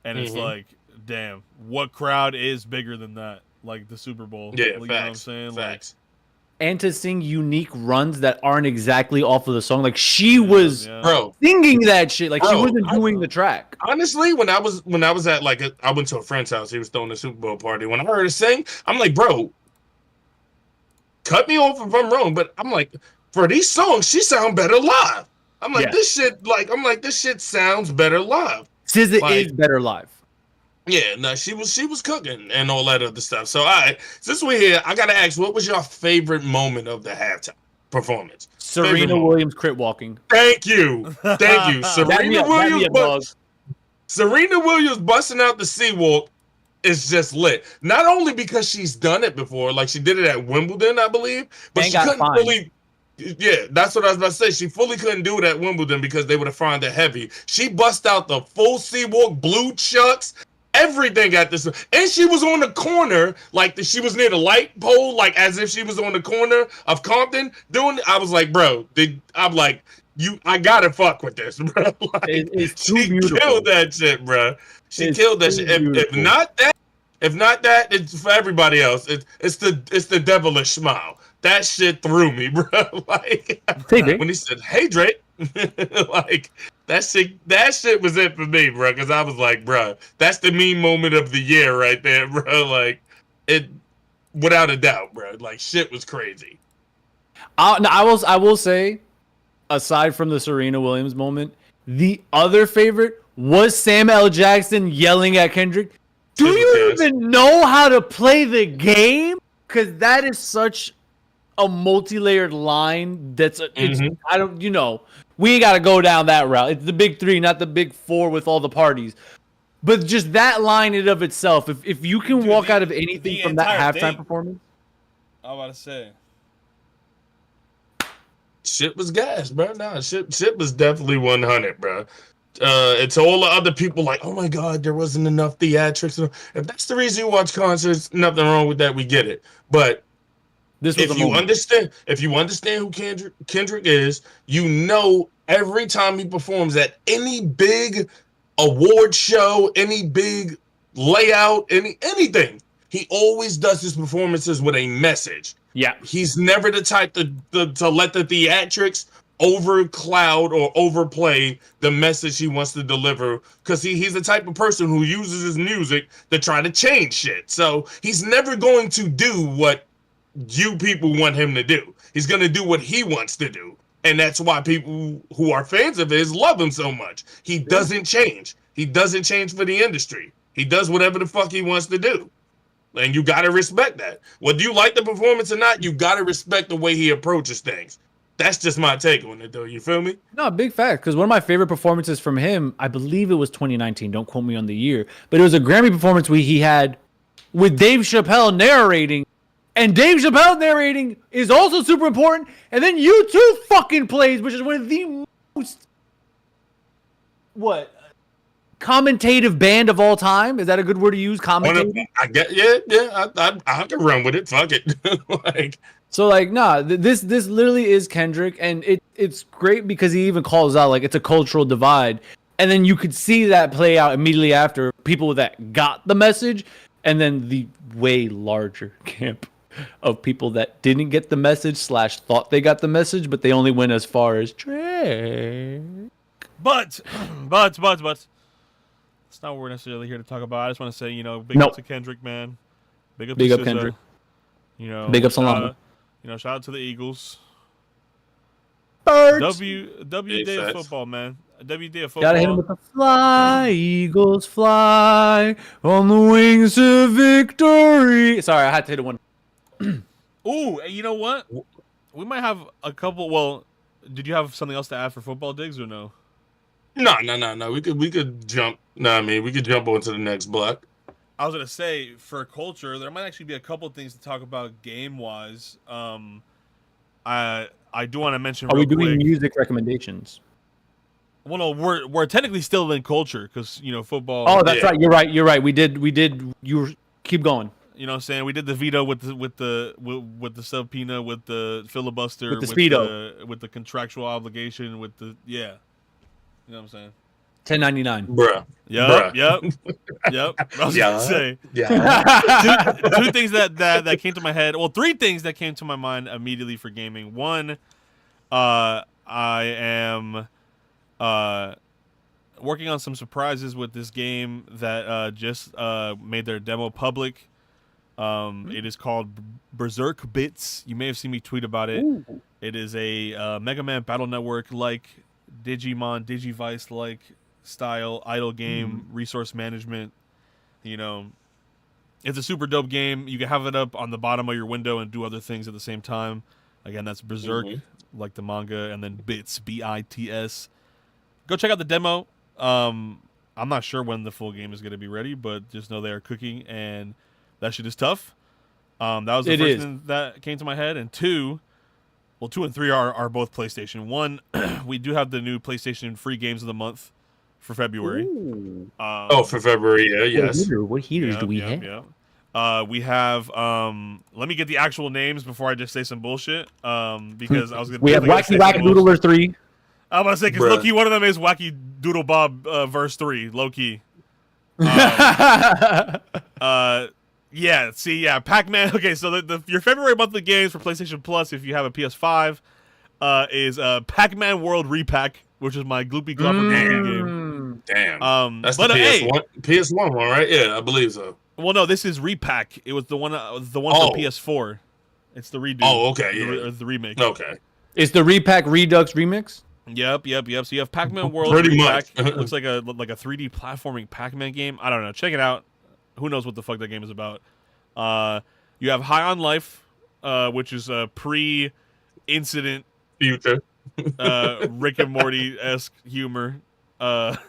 and it's like, damn, what crowd is bigger than that? Like the Super Bowl. Yeah, you facts. Know what I'm saying? Facts. And to sing unique runs that aren't exactly off of the song. Like she was singing that shit. Like she wasn't doing the track. Honestly, when I was at like I went to a friend's house. He was throwing a Super Bowl party. When I heard her sing, I'm like, bro, cut me off if I'm wrong, but I'm like, for these songs, she sound better live. I'm like, this shit sounds better live. SZA is better live. Yeah, no, she was cooking and all that other stuff. So, all right, since we're here, I gotta ask, what was your favorite moment of the halftime performance? Serena Williams crit walking. Thank you. Serena Williams busting out the C-walk is just lit. Not only because she's done it before, like she did it at Wimbledon, I believe, but she couldn't fully. Yeah, that's what I was about to say. She fully couldn't do it at Wimbledon because they would have found it heavy. She bust out the full C-walk, blue chucks. Everything at this, and she was on the corner, like she was near the light pole, like as if she was on the corner of Compton doing it. I was like, bro, I gotta fuck with this, bro. Like, it's too beautiful. She killed that shit, bro. She killed that shit. If not that, it's for everybody else. It's the devilish smile. That shit threw me, bro. Like when he said, "Hey, Drake," like. That shit was it for me, bro. Because I was like, bro, that's the meme moment of the year right there, bro. Like, it, without a doubt, bro. Like, shit was crazy. I will say, aside from the Serena Williams moment, the other favorite was Sam L. Jackson yelling at Kendrick. Do you even know how to play the game? Because that is such a multi-layered line. We ain't got to go down that route. It's the big three, not the big four with all the parties. But just that line in of itself, if you can walk out of anything from that halftime performance. I was about to say. Shit was gas, bro. Nah, shit was definitely 100, bro. It's all the other people like, oh my God, there wasn't enough theatrics. If that's the reason you watch concerts, nothing wrong with that. We get it. But if you understand who Kendrick is, you know every time he performs at any big award show, any big layout, anything, he always does his performances with a message. Yeah. He's never the type to let the theatrics overcloud or overplay the message he wants to deliver, because he's the type of person who uses his music to try to change shit. So he's never going to do what you people want him to do. He's going to do what he wants to do. And that's why people who are fans of his love him so much. He doesn't change. He doesn't change for the industry. He does whatever the fuck he wants to do. And you got to respect that. Whether you like the performance or not, you got to respect the way he approaches things. That's just my take on it, though. You feel me? No, big fact. Because one of my favorite performances from him, I believe it was 2019. Don't quote me on the year. But it was a Grammy performance he had with Dave Chappelle narrating. And Dave Chappelle narrating is also super important. And then U2 fucking plays, which is one of the most commentative band of all time. Is that a good word to use? Commentative. I get, yeah. I can run with it. Fuck it. This literally is Kendrick, and it's great because he even calls out like it's a cultural divide, and then you could see that play out immediately after people that got the message, and then the way larger camp of people that didn't get the message / thought they got the message, but they only went as far as Drake. But it's not what we're necessarily here to talk about. I just want to say, big up to Kendrick, man. Big up to SZA. Kendrick. Big up Salama. Shout out to the Eagles. Birds. W day of football, man. W day of football. Gotta hit him with the fly, Eagles fly on the wings of victory. Sorry, I had to hit it one. Ooh, and you know what? We might have a couple. Well, did you have something else to add for football, Diggs, or no? No. We could jump. We could jump on to the next block. I was gonna say for culture, there might actually be a couple things to talk about game wise. I do want to mention. Are we real doing quick, music recommendations? Well, no, we're technically still in culture because football. Oh, that's right. You're right. We did. You keep going. You know what I'm saying? We did the veto with the subpoena, with the filibuster, with the speedo, with the contractual obligation, with the You know what I'm saying? 1099. Bruh. Yep. I was gonna say. Yeah. Two things that came to my head. Well, three things that came to my mind immediately for gaming. One, I am working on some surprises with this game that just made their demo public. It is called Berserk Bits. You may have seen me tweet about it. Ooh. It is a Mega Man Battle Network like Digimon, Digivice like style idle game, resource management. It's a super dope game. You can have it up on the bottom of your window and do other things at the same time. Again, that's Berserk, like the manga, and then Bits, BITS. Go check out the demo. I'm not sure when the full game is going to be ready, but just know they are cooking, and that shit is tough. That was the first thing that came to my head. And two and three are both PlayStation. One, we do have the new PlayStation free games of the month for February. For February, yes. What heaters do we have? Yeah. We have. Let me get the actual names before I just say some bullshit. Because I was gonna. We have Wacky Doodler 3. I'm gonna say because low key one of them is Wacky Doodle Bob verse 3. Low key. Pac-Man. Okay, so your February monthly games for PlayStation Plus, if you have a PS5, is Pac-Man World Repack, which is my Gloopy Glopper game. Damn. That's the PS1 one, right? Yeah, I believe so. Well, no, this is Repack. It was the one for PS4. It's the redo. Oh, okay, the remake. Okay. It's the Repack Redux remix. Yep. So you have Pac-Man World Pretty Repack. much. It looks like a 3D platforming Pac-Man game. I don't know. Check it out. Who knows what the fuck that game is about? You have High on Life, which is a pre-incident future Rick and Morty-esque humor. And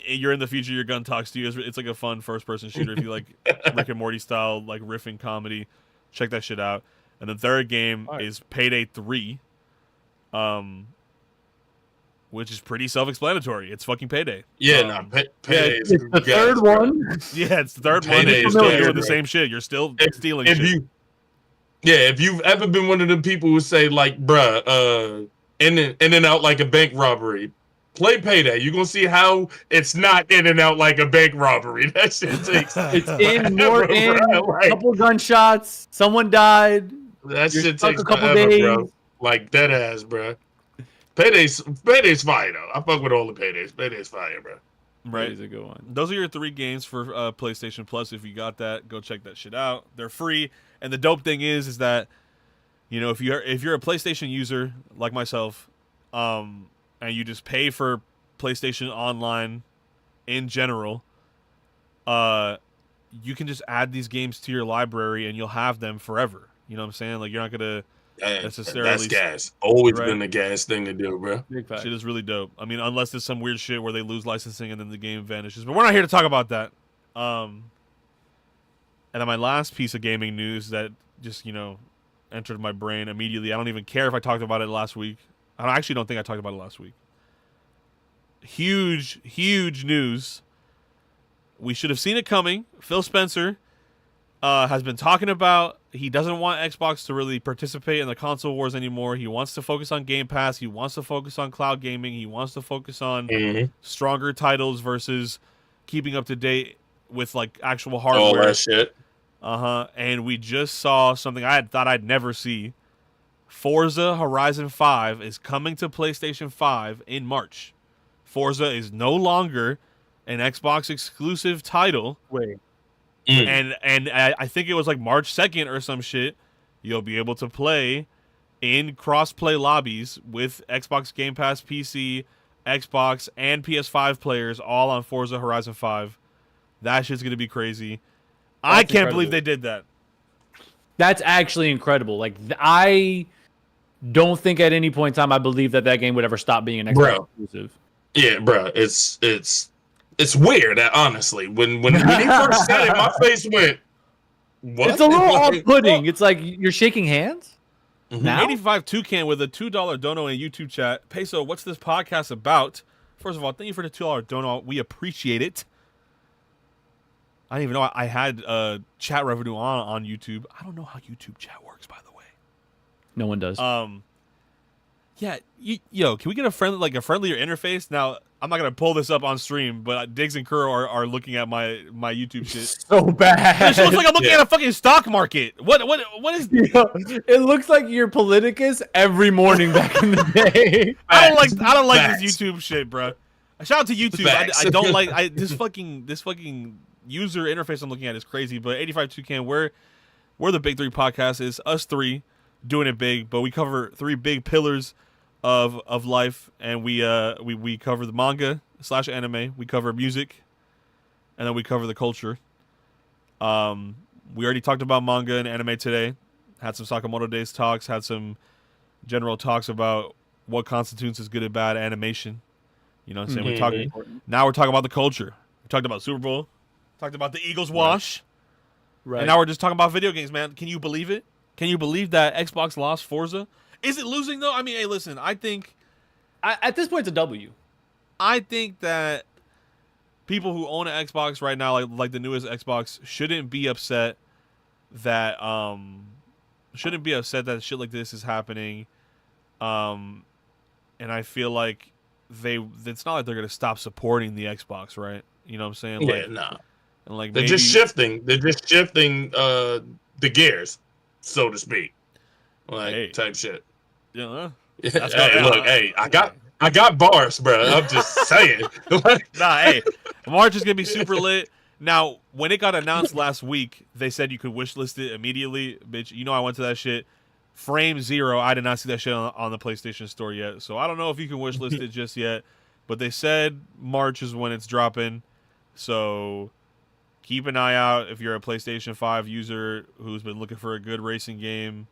you're in the future, your gun talks to you. It's like a fun first-person shooter if you like Rick and Morty style, like riffing comedy. Check that shit out. And the third game is Payday 3, which is pretty self-explanatory. It's fucking Payday. Yeah, Payday is the third one. Yeah, it's the third one. You're still doing the same shit. You're still stealing shit. If you've ever been one of them people who say like, bruh, in and out like a bank robbery, play Payday. You're gonna see how it's not in and out like a bank robbery. That shit takes it's in, more in, couple gunshots, someone died. That shit takes a couple days, bro. Like dead ass, bro. Payday's fire though. I fuck with all the Paydays. Payday's fire, bro. Right, is a good one. Those are your three games for PlayStation Plus. If you got that, go check that shit out. They're free, and the dope thing is that if you're a PlayStation user like myself, and you just pay for PlayStation Online in general, you can just add these games to your library, and you'll have them forever. You know what I'm saying? Like you're not gonna. That's gas. Always been the gas thing to do, bro. Shit is really dope. I mean, unless there's some weird shit where they lose licensing and then the game vanishes. But we're not here to talk about that. And then my last piece of gaming news that just, entered my brain immediately. I don't even care if I talked about it last week. I actually don't think I talked about it last week. Huge, huge news. We should have seen it coming. Phil Spencer has been talking about he doesn't want Xbox to really participate in the console wars anymore. He wants to focus on Game Pass. He wants to focus on cloud gaming. He wants to focus on stronger titles versus keeping up to date with like actual hardware. All that shit. And we just saw something I had thought I'd never see. Forza Horizon 5 is coming to PlayStation 5 in March. Forza is no longer an Xbox exclusive title. Wait. And I think it was like March 2nd or some shit. You'll be able to play in cross-play lobbies with Xbox Game Pass PC, Xbox, and PS5 players all on Forza Horizon 5. That shit's going to be crazy. I can't believe they did that. That's actually incredible. Like, I don't think at any point in time I believe that game would ever stop being an Xbox exclusive. Yeah, bro. It's weird, honestly. When he first said it, my face went, what? It's a little off-putting. It's like you're shaking hands? Now? 85 Toucan with a $2 dono in YouTube chat. Peso, what's this podcast about? First of all, thank you for the $2 dono. We appreciate it. I didn't even know I had chat revenue on YouTube. I don't know how YouTube chat works, by the way. No one does. Yeah, can we get a friendlier interface? Now, I'm not gonna pull this up on stream, but Diggs and Kerr are looking at my YouTube shit. So bad. It looks like I'm looking at a fucking stock market. What is? It looks like you're Politicus every morning back in the day. I don't like this YouTube shit, bro. Shout out to YouTube. I don't like this fucking user interface I'm looking at is crazy. But 85 Toucan, we're the Big Three podcast. Is us three doing it big, but we cover three big pillars of life, and we cover the manga / anime, we cover music, and then we cover the culture. We already talked about manga and anime today. Had some Sakamoto Days talks, had some general talks about what constitutes as good and bad animation. You know what I'm saying? Now we're talking about the culture. We talked about Super Bowl, talked about the Eagles wash, right. And now we're just talking about video games, man. Can you believe it? Can you believe that Xbox lost Forza? Is it losing, though? I mean, hey, listen, I think... at this point, it's a W. I think that people who own an Xbox right now, like the newest Xbox, shouldn't be upset that shit like this is happening. And I feel like it's not like they're going to stop supporting the Xbox, right? You know what I'm saying? Yeah, no. And like they're just shifting. They're just shifting the gears, so to speak. Type shit. Yeah. Look, I got bars, bro. I'm just saying. Hey, March is gonna be super lit. Now, when it got announced last week, they said you could wishlist it immediately. Bitch, I went to that shit. Frame 0. I did not see that shit on the PlayStation Store yet, so I don't know if you can wishlist it just yet. But they said March is when it's dropping, so keep an eye out if you're a PlayStation 5 user who's been looking for a good racing game.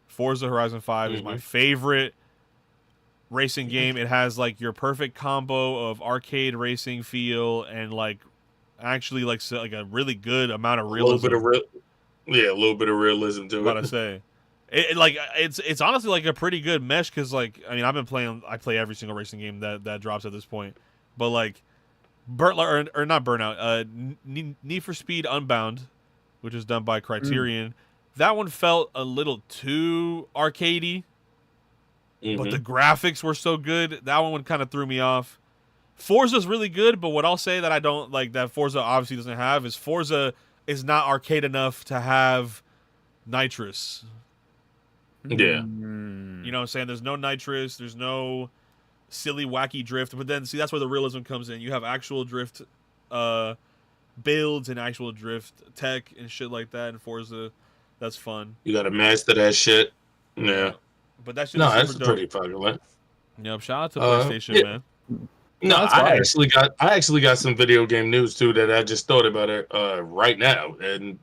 Forza Horizon 5 is my favorite racing game. It has like your perfect combo of arcade racing feel and actually like a really good amount of realism. A little bit of realism to it. What I say, it's honestly like a pretty good mesh because I play every single racing game that drops at this point, but like not Burnout, Need for Speed Unbound, which is done by Criterion. That one felt a little too arcadey, but the graphics were so good. That one kind of threw me off. Forza's really good, but what I'll say that I don't like that Forza obviously doesn't have is Forza is not arcade enough to have nitrous. Yeah. You know what I'm saying? There's no nitrous. There's no silly, wacky drift. But then, see, that's where the realism comes in. You have actual drift builds and actual drift tech and shit like that in Forza. That's fun. You got to master that shit. Yeah. But that shit that's pretty popular. Yep. Shout out to PlayStation, man. No, I actually got some video game news too that I just thought about it right now, and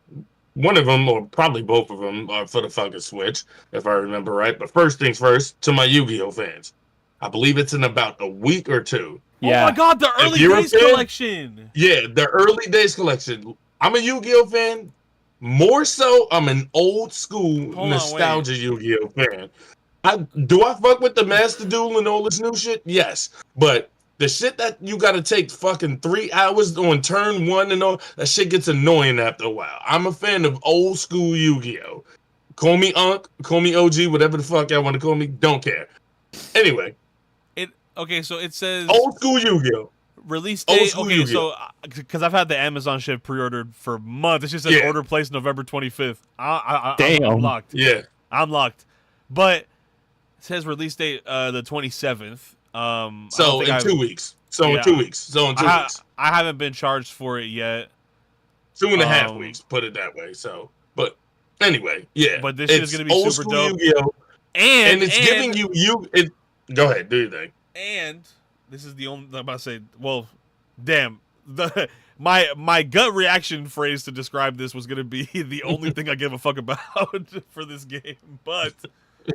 one of them, or probably both of them, are for the fucking Switch, if I remember right. But first things first, to my Yu-Gi-Oh fans, I believe it's in about a week or two. Yeah. Oh my god, the early days collection. Yeah, the early days collection. I'm a Yu-Gi-Oh fan. More so, I'm an old school Hold on, nostalgia Yu-Gi-Oh fan. Do I fuck with the Master Duel and all this new shit? Yes, but the shit that you got to take fucking 3 hours on turn one and all that shit gets annoying after a while. I'm a fan of old school Yu-Gi-Oh. Call me Unc, call me OG, whatever the fuck y'all want to call me. Don't care. Anyway, so it says old school Yu-Gi-Oh. release Old date. school Okay, Yu-Gi-Oh. so because I've had the Amazon shit pre-ordered for months. It just says Yeah. order placed November 25th. I'm Damn. locked. Yeah. I'm locked. But it says release date the 27th. So in 2 weeks. So in 2 weeks. I haven't been charged for it yet. 2.5 weeks, put it that way. So, but anyway, yeah. But this shit is gonna be old super school dope. Yu-Gi-Oh. And it's giving you. Go ahead, do your thing. And this is the only. I'm about to say. Well, damn. My gut reaction phrase to describe this was gonna be the only thing I give a fuck about for this game, but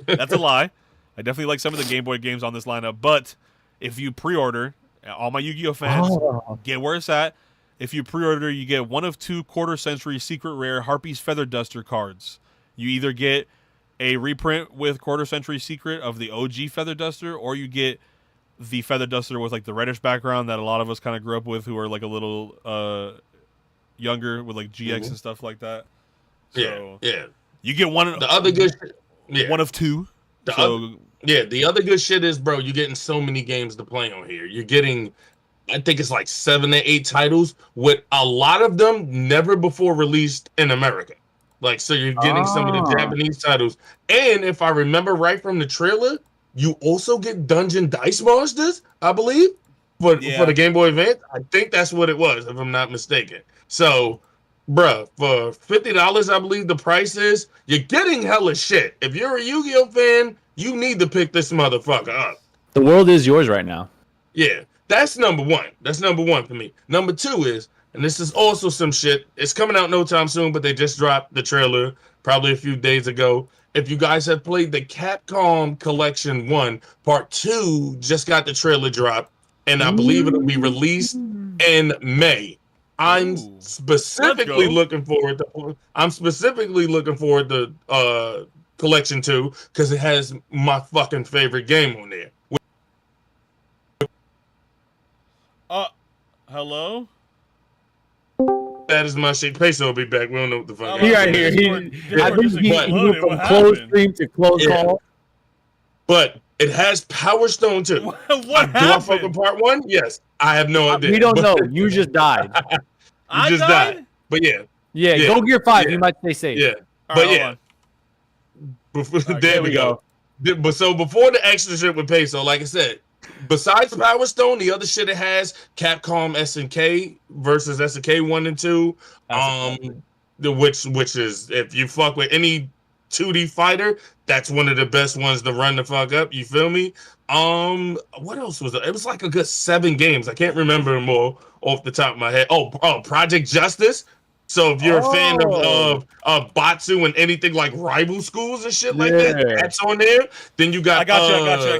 that's a lie. I definitely like some of the Game Boy games on this lineup, but if you pre-order, all my Yu-Gi-Oh fans, get where it's at. If you pre-order, you get one of 2 quarter-century secret rare Harpy's Feather Duster cards. You either get a reprint with quarter-century secret of the OG Feather Duster, or you get the Feather Duster with like the reddish background that a lot of us kind of grew up with, who are like a little younger with like GX and stuff like that. So yeah. You get one. The other good shit. Yeah. One of 2. The other good shit is, bro, you're getting so many games to play on here. You're getting, I think it's like 7 to 8 titles, with a lot of them never before released in America. Like, so you're getting some of the Japanese titles. And if I remember right from the trailer, you also get Dungeon Dice Monsters, I believe, for the Game Boy Advance. I think that's what it was, if I'm not mistaken. So, bruh, for $50, I believe the price is, you're getting hella shit. If you're a Yu-Gi-Oh fan, you need to pick this motherfucker up. The world is yours right now. Yeah, that's number one. That's number one for me. Number 2 is, and this is also some shit, it's coming out no time soon, but they just dropped the trailer probably a few days ago. If you guys have played the Capcom Collection 1, Part 2 just got the trailer dropped, and I believe it'll be released in May. I'm specifically looking forward to Collection 2 because it has my fucking favorite game on there. Hello? That is my shit. PESO will be back. We don't know what the fuck. He right here. I think he went from closed stream to closed call. But it has Power Stone too. What happened? Do I fuck with Part 1? Yes. I have no idea. We don't know. You just died. I just died? But yeah. Yeah, go Gear 5. You might stay safe. Yeah. All right, There we go. But so before the extra shit with PESO, like I said, besides Power Stone, the other shit it has, Capcom SNK versus SNK 1 and 2. Which is, if you fuck with any 2D fighter, that's one of the best ones to run the fuck up. You feel me? What else was it? It was like a good 7 games. I can't remember them all off the top of my head. Oh, Project Justice. So if you're a fan of Batsu and anything like rival schools and shit like that, that's on there. Then you got I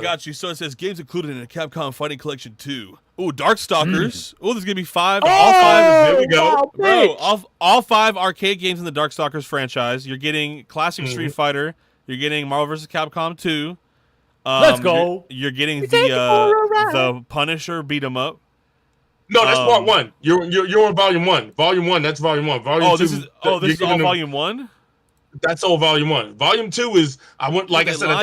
got you. So it says games included in the Capcom Fighting Collection 2. Ooh, Darkstalkers. Oh, there's gonna be 5. All 5. There we go. Bro, all 5 arcade games in the Darkstalkers franchise. You're getting classic Street Fighter. You're getting Marvel vs. Capcom 2. Let's go. You're getting the Punisher beat 'em up. No, that's Part 1. You're on Volume 1. Volume 1. That's Volume 1. Volume 2. This is all Volume 1. That's all Volume 1. Volume 2 is I think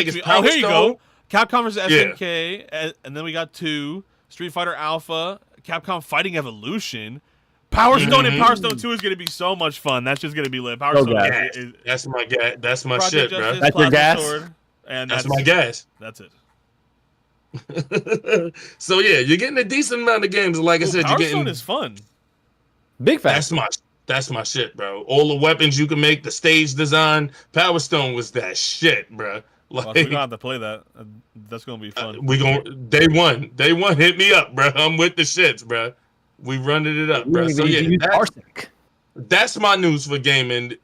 it's Power here you Stone. go. Capcom vs. SNK, and then we got 2 Street Fighter Alpha, Capcom Fighting Evolution. Power Stone and Power Stone 2 is going to be so much fun. That's just going to be lit. Power Stone is that's my gas. That's my Project shit, bro. That's your gas. Sword, and that's my gas. That's it. So yeah, you're getting a decent amount of games. Like I said, Power you're getting. Stone is fun. Big fat. That's my shit, bro. All the weapons you can make, the stage design. Power Stone was that shit, bro. Like, we don't have to play that. That's gonna be fun. We day one. Hit me up, bro. I'm with the shits, bro. We running it up, bro. So yeah, that's my news for gaming.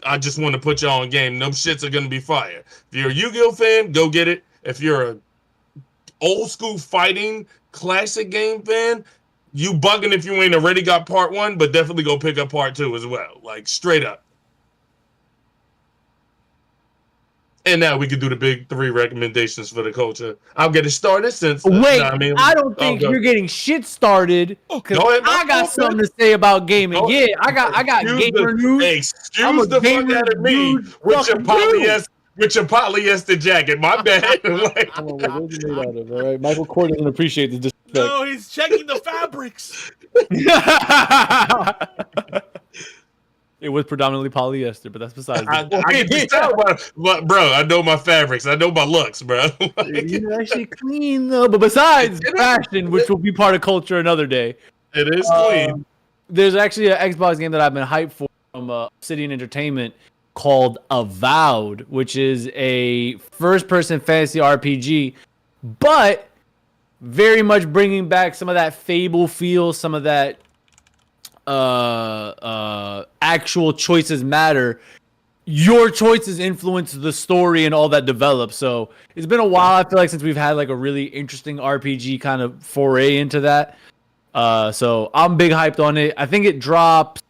I just want to put y'all on game. Them shits are gonna be fire. If you're a Yu-Gi-Oh fan, go get it. If you're a old school fighting classic game fan, you bugging if you ain't already got Part 1, but definitely go pick up Part 2 as well. Like straight up. And now we can do the big 3 recommendations for the culture. I'll get it started since. Wait, I mean, I don't think you're getting shit started. Cause Go ahead, I got go something to say about gaming. Go- Yeah, I got gamer news. I'm Excuse a the fuck gamer out of me dude, with your fucking polyester jacket. My bad. Like, Come on, what is it made out of? All right, Michael Kors doesn't appreciate the disrespect. No, he's checking the fabrics. It was predominantly polyester, but that's besides I the can just tell, but bro, I know my fabrics. I know my looks, bro. Like, You're actually clean though. But besides fashion, which will be part of culture another day, it is clean. there's actually an Xbox game that I've been hyped for from Obsidian Entertainment called Avowed, which is a first-person fantasy RPG, but very much bringing back some of that Fable feel, some of that actual choices matter. Your choices influence the story and all that develops. So it's been a while, I feel like, since we've had like a really interesting RPG kind of foray into that. So I'm big hyped on it. I think it drops.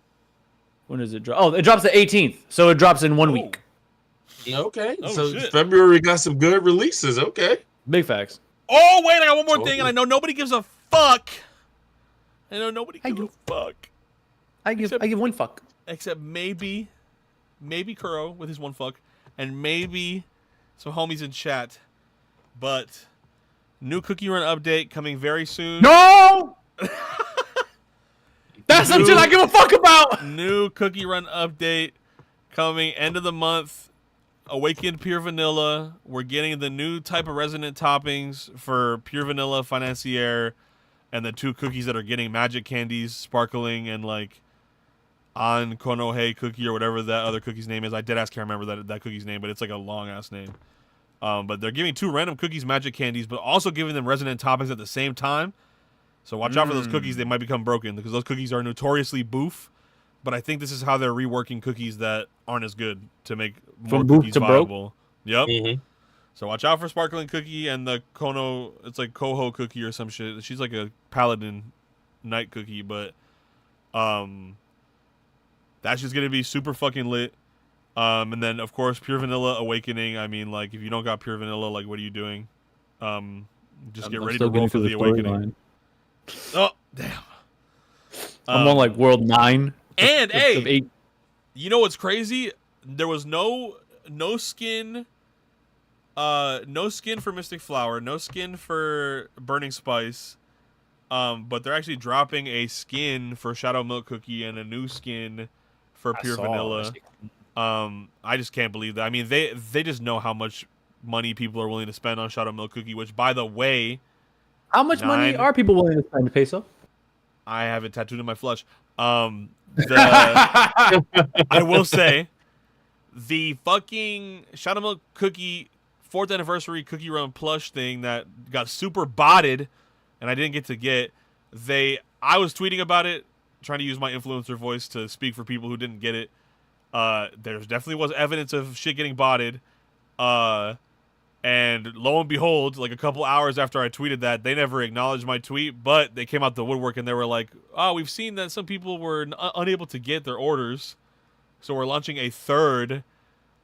When does it drop? Oh, it drops the 18th. So it drops in 1 week. Okay, Oh, so shit. February got some good releases. Okay, Big facts. Oh, wait, I got one more thing, and I know nobody gives a fuck. I know nobody gives a fuck. I give one fuck. Except maybe Kuro with his one fuck, and maybe some homies in chat. But new Cookie Run update coming very soon. No! That's some shit I give a fuck about! New Cookie Run update coming end of the month. Awakened Pure Vanilla. We're getting the new type of resonant toppings for Pure Vanilla Financier, and the 2 cookies that are getting magic candies, sparkling, and like on Konohe cookie or whatever that other cookie's name is. I deadass can't remember that cookie's name, but it's like a long ass name. But they're giving 2 random cookies magic candies, but also giving them resonant toppings at the same time. So watch out for those cookies; they might become broken because those cookies are notoriously boof. But I think this is how they're reworking cookies that aren't as good to make more From boof cookies to viable. Yep. Mm-hmm. So watch out for sparkling cookie and the Kono. It's like Koho cookie or some shit. She's like a paladin night cookie, but that's just gonna be super fucking lit. And then of course Pure Vanilla Awakening. I mean, like if you don't got Pure Vanilla, like what are you doing? Just get ready to roll for the Awakening. Oh damn! I'm on like World 9. And hey, of 8. you know what's crazy? There was no skin. No skin for Mystic Flower, no skin for Burning Spice. But they're actually dropping a skin for Shadow Milk Cookie and a new skin for Pure Vanilla. I just can't believe that. I mean, they just know how much money people are willing to spend on Shadow Milk Cookie, which, by the way, How much money are people willing to spend, Peso? I have it tattooed in my flesh. I will say, the fucking Shadow Milk Cookie 4th anniversary Cookie Run plush thing that got super botted, and I didn't get to get. I was tweeting about it, trying to use my influencer voice to speak for people who didn't get it. There's definitely was evidence of shit getting botted. And lo and behold, like a couple hours after I tweeted that, they never acknowledged my tweet, but they came out the woodwork and they were like, "Oh, we've seen that some people were unable to get their orders, so we're launching a third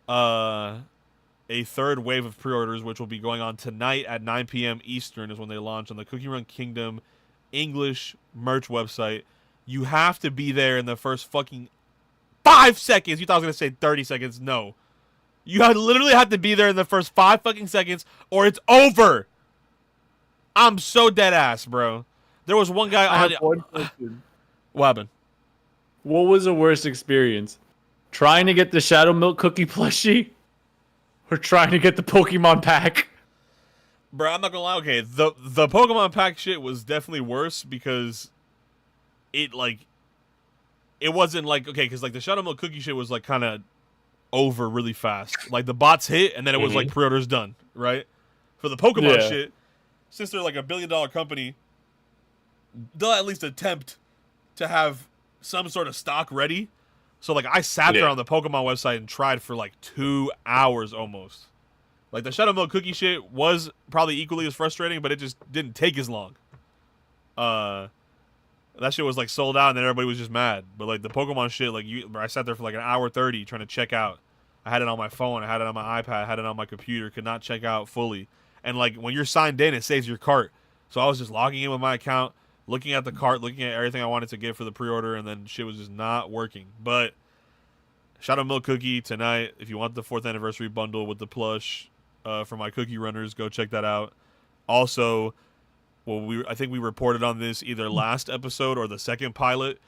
wave of pre-orders, which will be going on tonight at 9 p.m. Eastern is when they launch on the Cookie Run Kingdom English merch website. You have to be there in the first fucking 5 seconds. You thought I was gonna say 30 seconds? No. You literally have to be there in the first 5 fucking seconds, or it's over. I'm so dead ass, bro. There was one guy on. One question. What happened? What was the worst experience? Trying to get the Shadow Milk Cookie plushie, or trying to get the Pokemon pack? Bro, I'm not gonna lie. Okay, the Pokemon pack shit was definitely worse because it wasn't like, okay, because like the Shadow Milk Cookie shit was like kind of over really fast. Like the bots hit and then it was like pre-orders done, right? For the Pokemon shit, since they're like $1 billion company, they'll at least attempt to have some sort of stock ready. So like I sat there on the Pokemon website and tried for like 2 hours almost. Like the Shadow Milk Cookie shit was probably equally as frustrating, but it just didn't take as long. That shit was like sold out and then everybody was just mad. But like the Pokemon shit, like I sat there for like an hour 30 trying to check out. I had it on my phone. I had it on my iPad. I had it on my computer. Could not check out fully. And like when you're signed in, it saves your cart. So I was just logging in with my account, looking at the cart, looking at everything I wanted to get for the pre-order, and then shit was just not working. But shout out Milk Cookie tonight. If you want the 4th anniversary bundle with the plush for my cookie runners, go check that out. Also, I think we reported on this either last episode or the second pilot.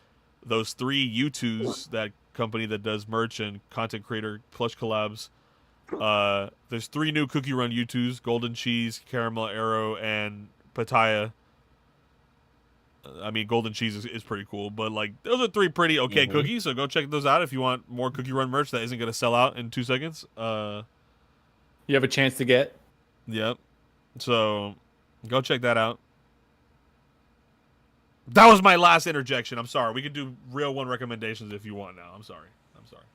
Those 3 U2s, that company that does merch and content creator plush collabs. There's 3 new Cookie Run U2s: Golden Cheese, Caramel Arrow, and Pattaya. I mean, Golden Cheese is pretty cool, but like those are 3 pretty okay cookies. So go check those out if you want more Cookie Run merch that isn't gonna sell out in 2 seconds. You have a chance to get. Yep. So go check that out. That was my last interjection. I'm sorry. We could do real one recommendations if you want now. I'm sorry.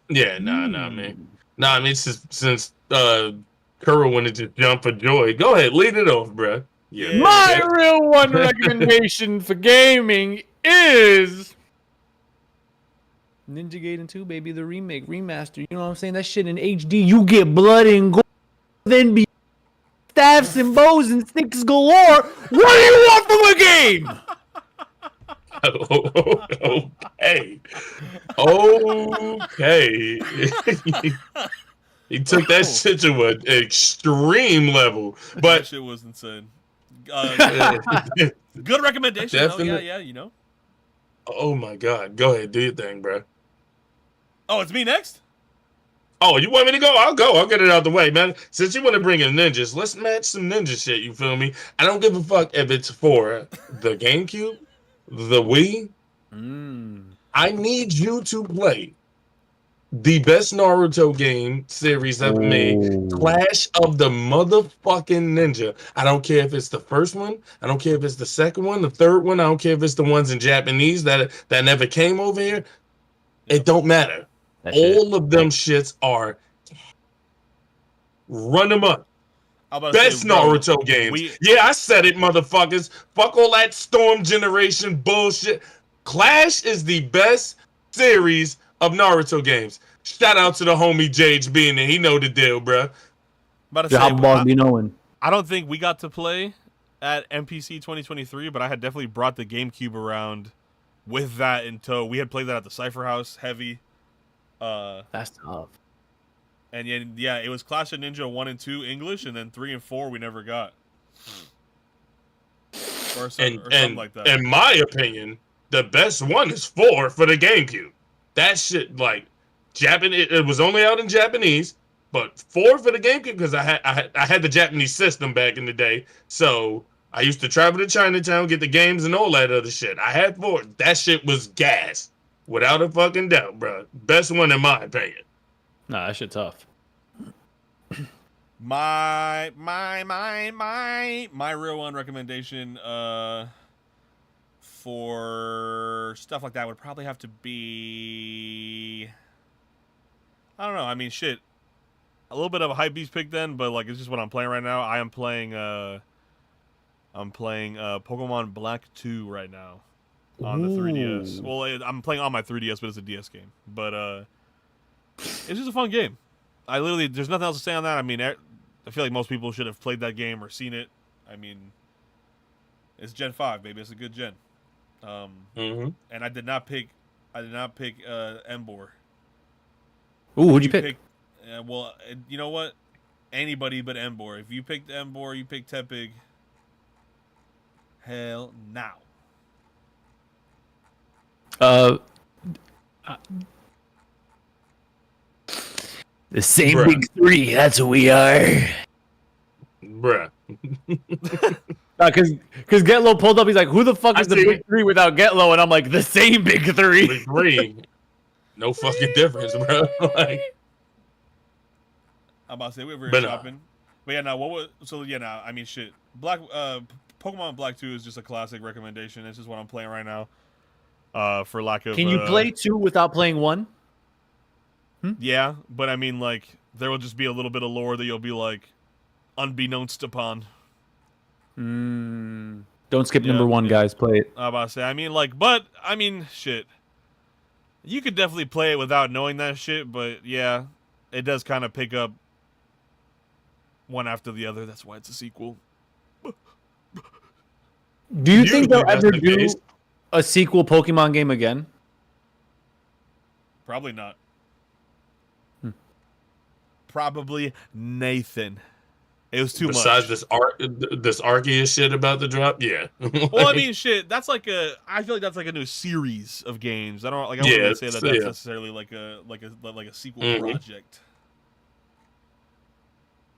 Yeah, nah, man. Nah, I mean, since Kuro wanted to jump for joy, go ahead, lead it off, bruh. Yeah. My real one recommendation for gaming is Ninja Gaiden 2, baby, the remake, remaster. You know what I'm saying? That shit in HD, you get blood and gold, then be staffs and bows and sticks galore. What do you want from a game? Okay. He took that shit to an extreme level, but that shit was insane. Good recommendation. Definitely. Yeah, you know. Oh my god, go ahead, do your thing, bro. Oh, it's me next? Oh, you want me to go? I'll go. I'll get it out the way, man. Since you want to bring in ninjas, let's match some ninja shit, you feel me? I don't give a fuck if it's for the GameCube, the Wii. I need you to play the best Naruto game series ever made, Clash of the motherfucking Ninja. I don't care if it's the first one. I don't care if it's the second one, the third one. I don't care if it's the ones in Japanese that never came over here. It don't matter. All of them shits are run them up. Best Naruto games. Yeah, I said it, motherfuckers. Fuck all that Storm Generation bullshit. Clash is the best series of Naruto games. Shout out to the homie JHB, and he know the deal, bruh. I don't think we got to play at MPC 2023, but I had definitely brought the GameCube around with that in tow. We had played that at the Cypher House heavy. That's tough. And yeah, it was Clash of Ninja 1 and 2 English, and then 3 and 4 we never got. Or something like that. In my opinion, the best one is 4 for the GameCube. That shit, like, Japanese. It was only out in Japanese, but 4 for the GameCube because I had the Japanese system back in the day. So I used to travel to Chinatown, get the games and all that other shit. I had 4. That shit was gas, without a fucking doubt, bro. Best one in my opinion. Nah, that shit tough. My real one recommendation for stuff like that would probably have to be, I don't know. I mean, shit. A little bit of a hype beast pick then, but like it's just what I'm playing right now. I'm playing Pokemon Black 2 right now on the 3DS. Well, I'm playing on my 3DS, but it's a DS game. But it's just a fun game. There's nothing else to say on that. I mean, I feel like most people should have played that game or seen it. I mean, it's Gen 5, baby. It's a good gen. And I did not pick Embor. Ooh, who'd you pick? Well, you know what? Anybody but Embor. If you picked Embor, you picked Tepig. Hell no. The same big 3. That's what we are. Bruh. Because Getlow pulled up. He's like, who the fuck is the big 3 without Getlow? And I'm like, the same big 3. Big 3. No fucking difference, bro. Like, I'm about to say we were shopping. But yeah, now what was I mean shit. Pokemon Black 2 is just a classic recommendation. This is what I'm playing right now. For lack of Can you play 2 without playing 1? Yeah, but I mean like there will just be a little bit of lore that you'll be like unbeknownst upon. Don't skip number 1, guys. Play it. I'm about to say, shit. You could definitely play it without knowing that shit, but yeah, it does kind of pick up one after the other. That's why it's a sequel. Do you think they'll Usually that's ever the do case. a sequel Pokemon game again? Probably not. Probably Nathan. It was too Besides much. this Arceus shit about to drop, yeah. Well, I mean, shit. That's like a. I feel like that's like a new series of games. I don't like. I wouldn't Yeah, really say that that's yeah. necessarily like a sequel Mhm. project.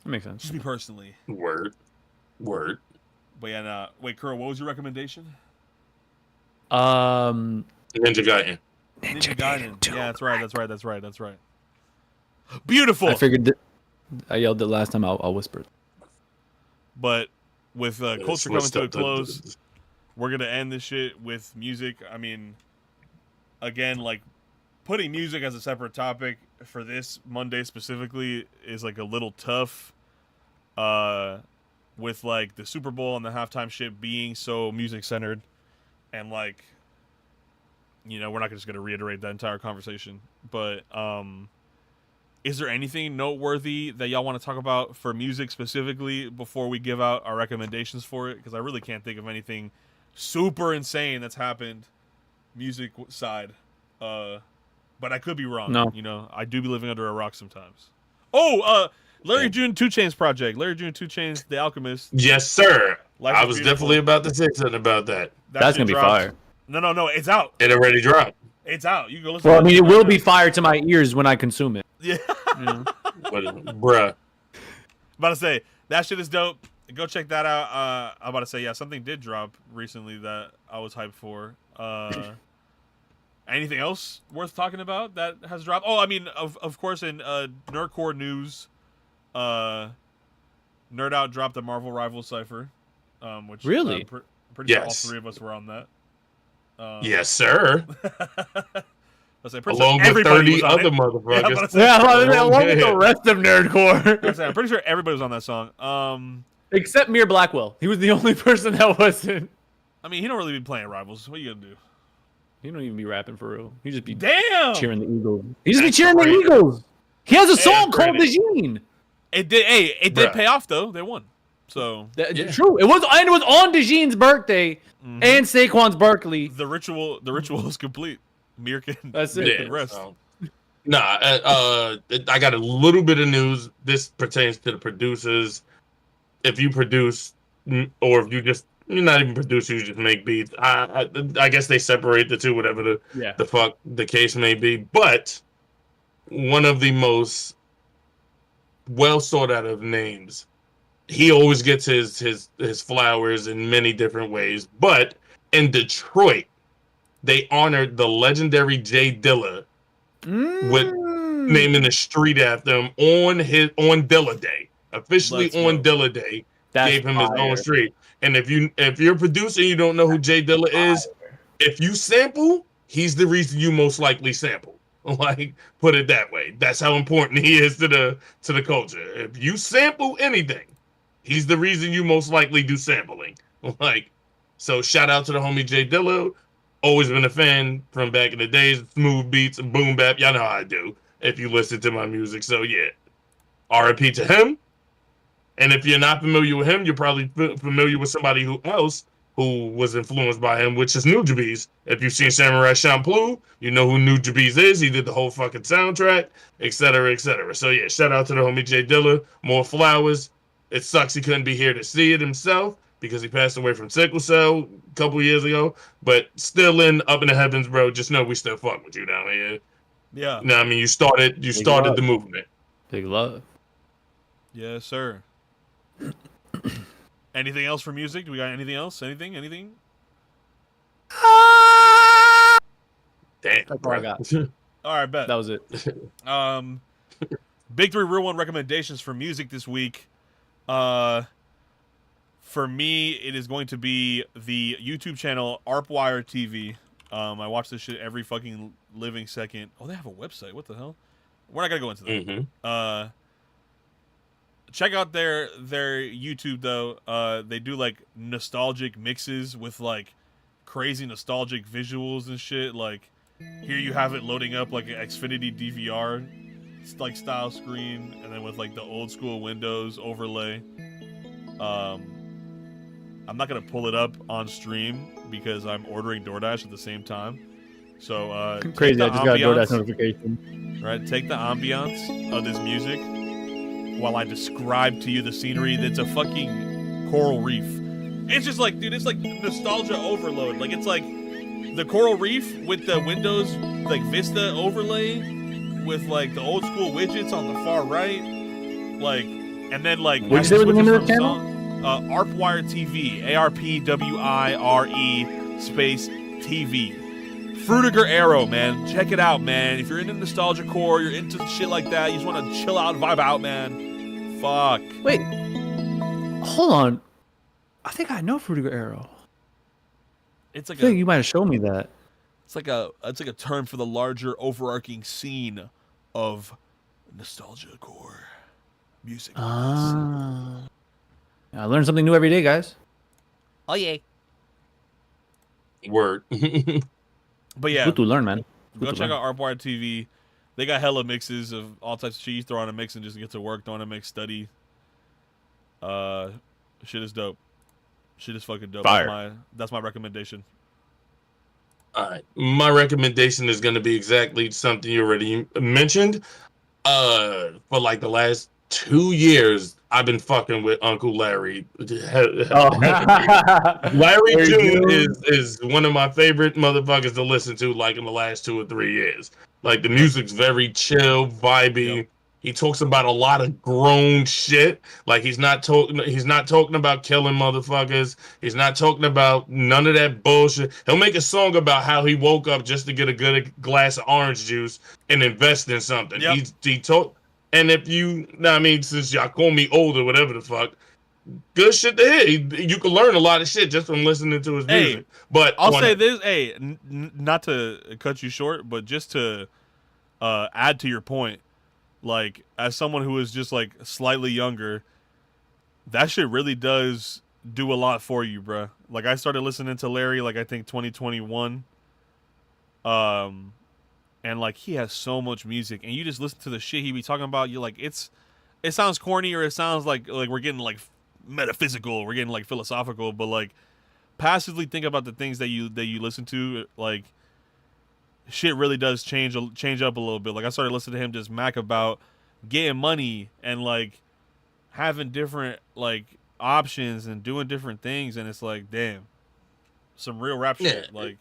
That makes sense. Just me personally. Word. But yeah, nah. Wait, Kuro, what was your recommendation? Ninja Gaiden. Ninja Gaiden. Yeah, that's right. Beautiful. I figured I yelled it last time. I'll whisper. But with culture coming Switched to a up close, we're gonna end this shit with music. I mean, again, like putting music as a separate topic for this Monday specifically is like a little tough. With like the Super Bowl and the halftime shit being so music centered, and like, you know, we're not just gonna reiterate that entire conversation. But is there anything noteworthy that y'all want to talk about for music specifically before we give out our recommendations for it? Because I really can't think of anything super insane that's happened music side. But I could be wrong. No. You know, I do be living under a rock sometimes. Oh, Larry June 2 Chainz project. Larry June 2 Chainz, The Alchemist. Yes, sir. Life I is was Beautiful. definitely about to say something about that. That's shit gonna be dropped. fire. No, it's out. It already dropped. It's out. You can go listen Well, I to mean, it right will now. be fire to my ears when I consume it. Yeah. You know? Bruh. About to say, that shit is dope. Go check that out. I'm about to say, yeah, something did drop recently that I was hyped for. Anything else worth talking about that has dropped? Oh, I mean, of course, in Nerdcore news, Nerd Out dropped a Marvel Rivals cipher, which Really? I'm pretty sure all Yes. three of us were on that. Yes, sir. I say, pretty Along sure with everybody 30 was on other it. Yeah, I'm about motherfuckers. to say, Yeah, Oh, along with yeah. the rest of Nerdcore. I'm pretty sure everybody was on that song. Except Mir Blackwell. He was the only person that wasn't. I mean, he don't really be playing Rivals. What are you gonna do? He don't even be rapping for real. He just be Damn! cheering the Eagles. He just be That's cheering the crazy. Eagles. He has a Hey, song that's called crazy. The Gene. It did. Hey, it did Bruh. pay off though. They won. So Yeah. True. It was on DeJean's birthday and Saquon's Barkley. the ritual is complete. Mir can, That's it. Mir Yeah, can rest. so. Nah, I got a little bit of news. This pertains to the producers. If you produce, or if you're not even producer, you just make beats. I guess they separate the two, whatever the fuck the case may be. But one of the most well sought out of names, he always gets his flowers in many different ways. But in Detroit, they honored the legendary Jay Dilla with naming the street after him on Dilla Day. Officially Let's on go. Dilla Day, That's gave him his fire. own street. And if you're a producer and you don't know who Jay Dilla is, if you sample, he's the reason you most likely sample. Like, put it that way. That's how important he is to the culture. If you sample anything, he's the reason you most likely do sampling. Like, so shout out to the homie Jay Dilla. Always been a fan from back in the days. Smooth beats and boom bap. Y'all know how I do if you listen to my music. So yeah, RIP to him. And if you're not familiar with him, you're probably familiar with somebody else who was influenced by him, which is Nujabes. If you've seen Samurai Champloo, you know who Nujabes is. He did the whole fucking soundtrack, etc., etc. So yeah, shout out to the homie Jay Dilla. More flowers. It sucks he couldn't be here to see it himself because he passed away from sickle cell a couple years ago. But still up in the heavens, bro. Just know we still fuck with you down here. Yeah. No, I mean you started love. the movement. Big love. Yes, sir. Anything else for music? Do we got anything else? Anything? Damn, That's all bro. I got. All right, bet. That was it. Big 3 Real 1 recommendations for music this week. For me, it is going to be the YouTube channel ARPWire TV. I watch this shit every fucking living second. Oh, they have a website. What the hell? We're not gonna go into that. Mm-hmm. Check out their YouTube though. They do like nostalgic mixes with like crazy nostalgic visuals and shit. Like here you have it loading up like an Xfinity DVR like style screen, and then with like the old school Windows overlay. I'm not gonna pull it up on stream because I'm ordering DoorDash at the same time. So Crazy! I just got a DoorDash notification. Right, take the ambiance of this music while I describe to you the scenery. It's a fucking coral reef. It's just like, dude, it's like nostalgia overload. Like it's like the coral reef with the Windows like Vista overlay with like the old school widgets on the far right, like, and then like what you say was the name of the channel? ARPWire TV, ARPWIRE space TV. Fruitiger Arrow, man. Check it out, man. If you're into nostalgia core, you're into shit like that, you just want to chill out, vibe out, man. Fuck. Wait. Hold on. I think I know Fruitiger Arrow. It's like I think you might have shown me that. It's like a term for the larger overarching scene of nostalgia core music. I learn something new every day, guys. Oh yeah. Word. But yeah, good to learn, man. Go check out ARPWire TV. They got hella mixes of all types of shit. You throw on a mix and just get to work. Don't want to mix study. Shit is dope. Shit is fucking dope. Fire. That's my recommendation. All right, my recommendation is going to be exactly something you already mentioned. For like the last 2 years, I've been fucking with Uncle Larry. Larry June is one of my favorite motherfuckers to listen to, like in the last 2 or 3 years. Like the music's very chill, vibey. Yep. He talks about a lot of grown shit. Like he's not talking about killing motherfuckers. He's not talking about none of that bullshit. He'll make a song about how he woke up just to get a good glass of orange juice and invest in something. Yep. He told. And if you, I mean, since y'all call me old or whatever the fuck, good shit to hear. You can learn a lot of shit just from listening to his music. But I'll say this, not to cut you short, but just to add to your point, like, as someone who is just, like, slightly younger, that shit really does do a lot for you, bruh. Like, I started listening to Larry, like, I think 2021. And, like, he has so much music. And you just listen to the shit he be talking about, you're like, it sounds corny or it sounds like we're getting, like, metaphysical. We're getting, like, philosophical. But, like, passively think about the things that you listen to, like, shit really does change up a little bit. Like I started listening to him just mac about getting money and like having different like options and doing different things, and it's like, damn, some real rap shit. Like,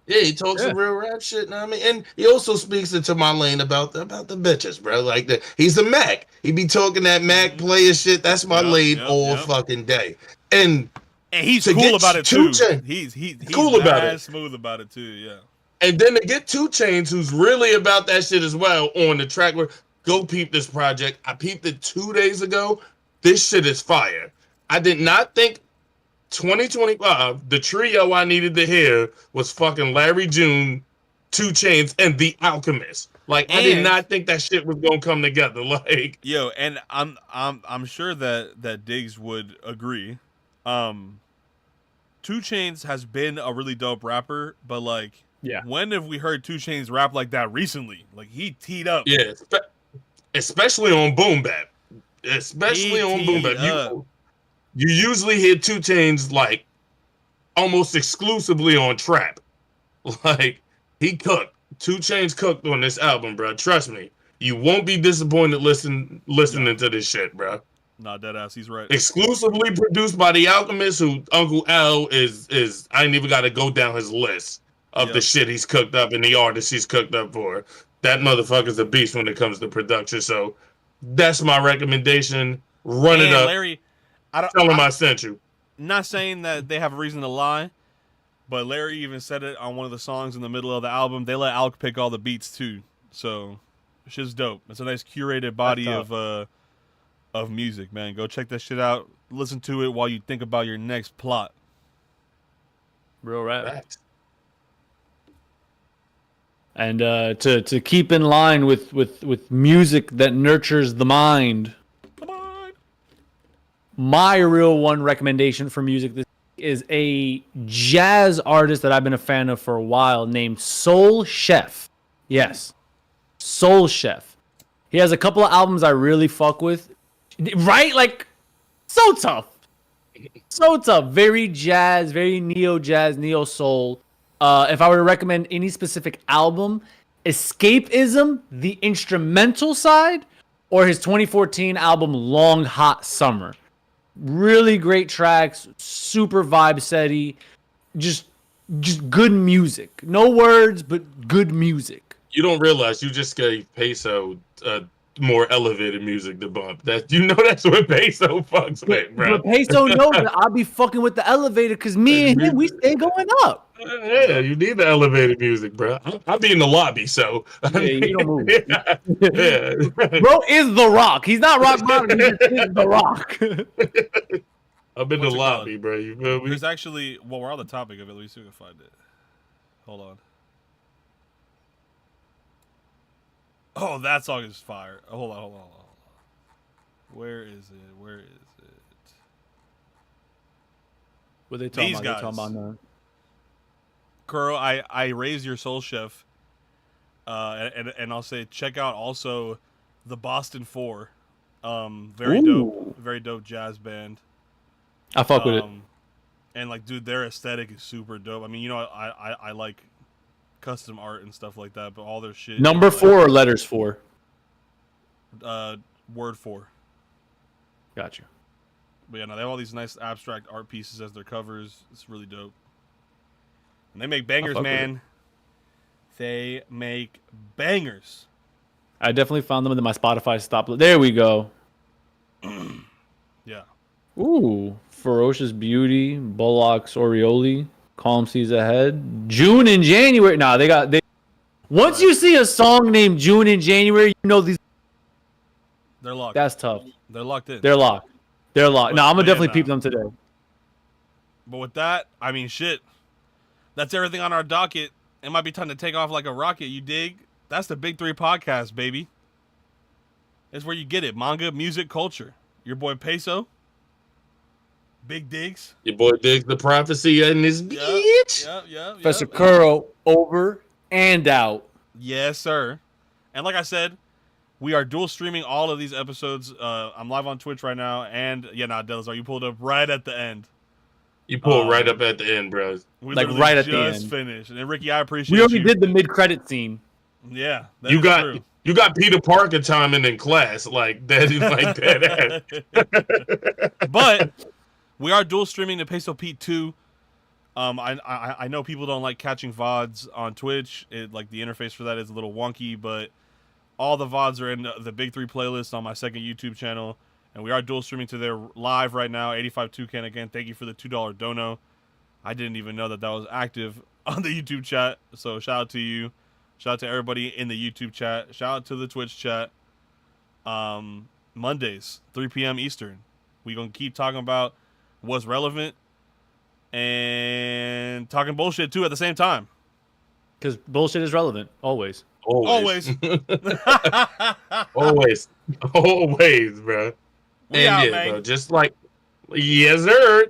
yeah, he talks some real rap shit. You know what I mean? And he also speaks into my lane about the bitches, bro. Like he's a Mac. He be talking that Mac player shit. That's my lane all fucking day. And he's cool about it too. He's cool about it. Smooth about it too. Yeah. And then to get 2 Chainz, who's really about that shit as well, on the track where go peep this project. I peeped it 2 days ago. This shit is fire. I did not think 2025, the trio I needed to hear was fucking Larry June, 2 Chainz, and The Alchemist. Like, I did not think that shit was gonna come together. Like, yo, and I'm sure that Diggs would agree. 2 Chainz has been a really dope rapper, but like, yeah, when have we heard 2 Chainz rap like that recently? Like, he teed up. Yeah, especially on Boom Bap. Especially on Boom Bap. You usually hear 2 Chainz like almost exclusively on trap. Like, he cooked. 2 Chainz cooked on this album, bro. Trust me. You won't be disappointed listening to this shit, bro. Nah, deadass, he's right. Exclusively produced by The Alchemist, who Uncle Al is I ain't even got to go down his list of the shit he's cooked up and the artists he's cooked up for. That motherfucker's a beast when it comes to production. So that's my recommendation. Run it up. Larry, tell him I sent you. Not saying that they have a reason to lie, but Larry even said it on one of the songs in the middle of the album. They let Alk pick all the beats too. So shit's dope. It's a nice curated body of music, man. Go check that shit out. Listen to it while you think about your next plot. Real rap. Facts. And to keep in line with music that nurtures the mind, my real one recommendation for music this is a jazz artist that I've been a fan of for a while named Soul Chef. Yes, Soul Chef. He has a couple of albums I really fuck with. Right? Like, so tough. So tough. Very jazz, very neo-jazz, neo-soul. If I were to recommend any specific album, Escapism, the instrumental side, or his 2014 album Long Hot Summer. Really great tracks, super vibe setty, just good music. No words, but good music. You don't realize you just gave Peso more elevated music to bump. That you know that's what Peso fucks with, bro. But Peso knows that I'll be fucking with the elevator because me and him, we stay going up. Yeah, you need the elevated music, bro. I'll be in the lobby, so Yeah, you don't move. Yeah. Bro is the Rock. He's not rock bottom. He just is the Rock. I'm in the lobby, bro. You feel me? There's actually, well, we're on the topic of it. At least we can find it. Hold on. Oh, that song is fire. Oh, hold on. Where is it? What they talking These about? They guys. talking about Kuro, I raised your soul chef. And I'll say check out also the Boston Four. Very dope jazz band. I fuck with it. And like, dude, their aesthetic is super dope. I mean, you know, I like custom art and stuff like that, but all their shit. Number 4 or letters 4? Word 4. Got you. But yeah, no, they have all these nice abstract art pieces as their covers. It's really dope. And they make bangers, man. They make bangers. I definitely found them in my Spotify stop. There we go. Yeah. Ooh, Ferocious Beauty, Bullocks, Orioli, Calm Seas Ahead, June and January. Nah, they. Once you see a song named June and January, you know these. They're locked. That's tough. They're locked in. They're locked. They're locked. No, I'm gonna definitely nah. peep them today. But with that, I mean, shit. That's everything on our docket. It might be time to take off like a rocket. You dig? That's the Big 3 podcast, baby. It's where you get it. Manga, music, culture. Your boy Peso. Big Diggs. Your boy Diggs the Prophecy and his bitch. Yep. Professor Kuro, over and out. Yes, sir. And like I said, we are dual streaming all of these episodes. I'm live on Twitch right now. And, Delazar, you pulled up right at the end. You pulled right up at the end, bro. We like literally right at the just end. finished. And Ricky, I appreciate We already you. did the mid-credit scene. Yeah, that You is got true. you got Peter Parker timing in class like that. Like that. But we are dual streaming the Peso Pete 2. I know people don't like catching VODs on Twitch. Like the interface for that is a little wonky, but all the VODs are in the Big 3 playlist on my second YouTube channel. And we are dual streaming to their live right now, 85 Toucan. Again, thank you for the $2 dono. I didn't even know that was active on the YouTube chat. So shout out to you. Shout out to everybody in the YouTube chat. Shout out to the Twitch chat. Mondays, 3 p.m. Eastern. We're going to keep talking about what's relevant and talking bullshit, too, at the same time. Because bullshit is relevant, always. Always. Always, bro. We out, man. bro. Just like, yes, sir.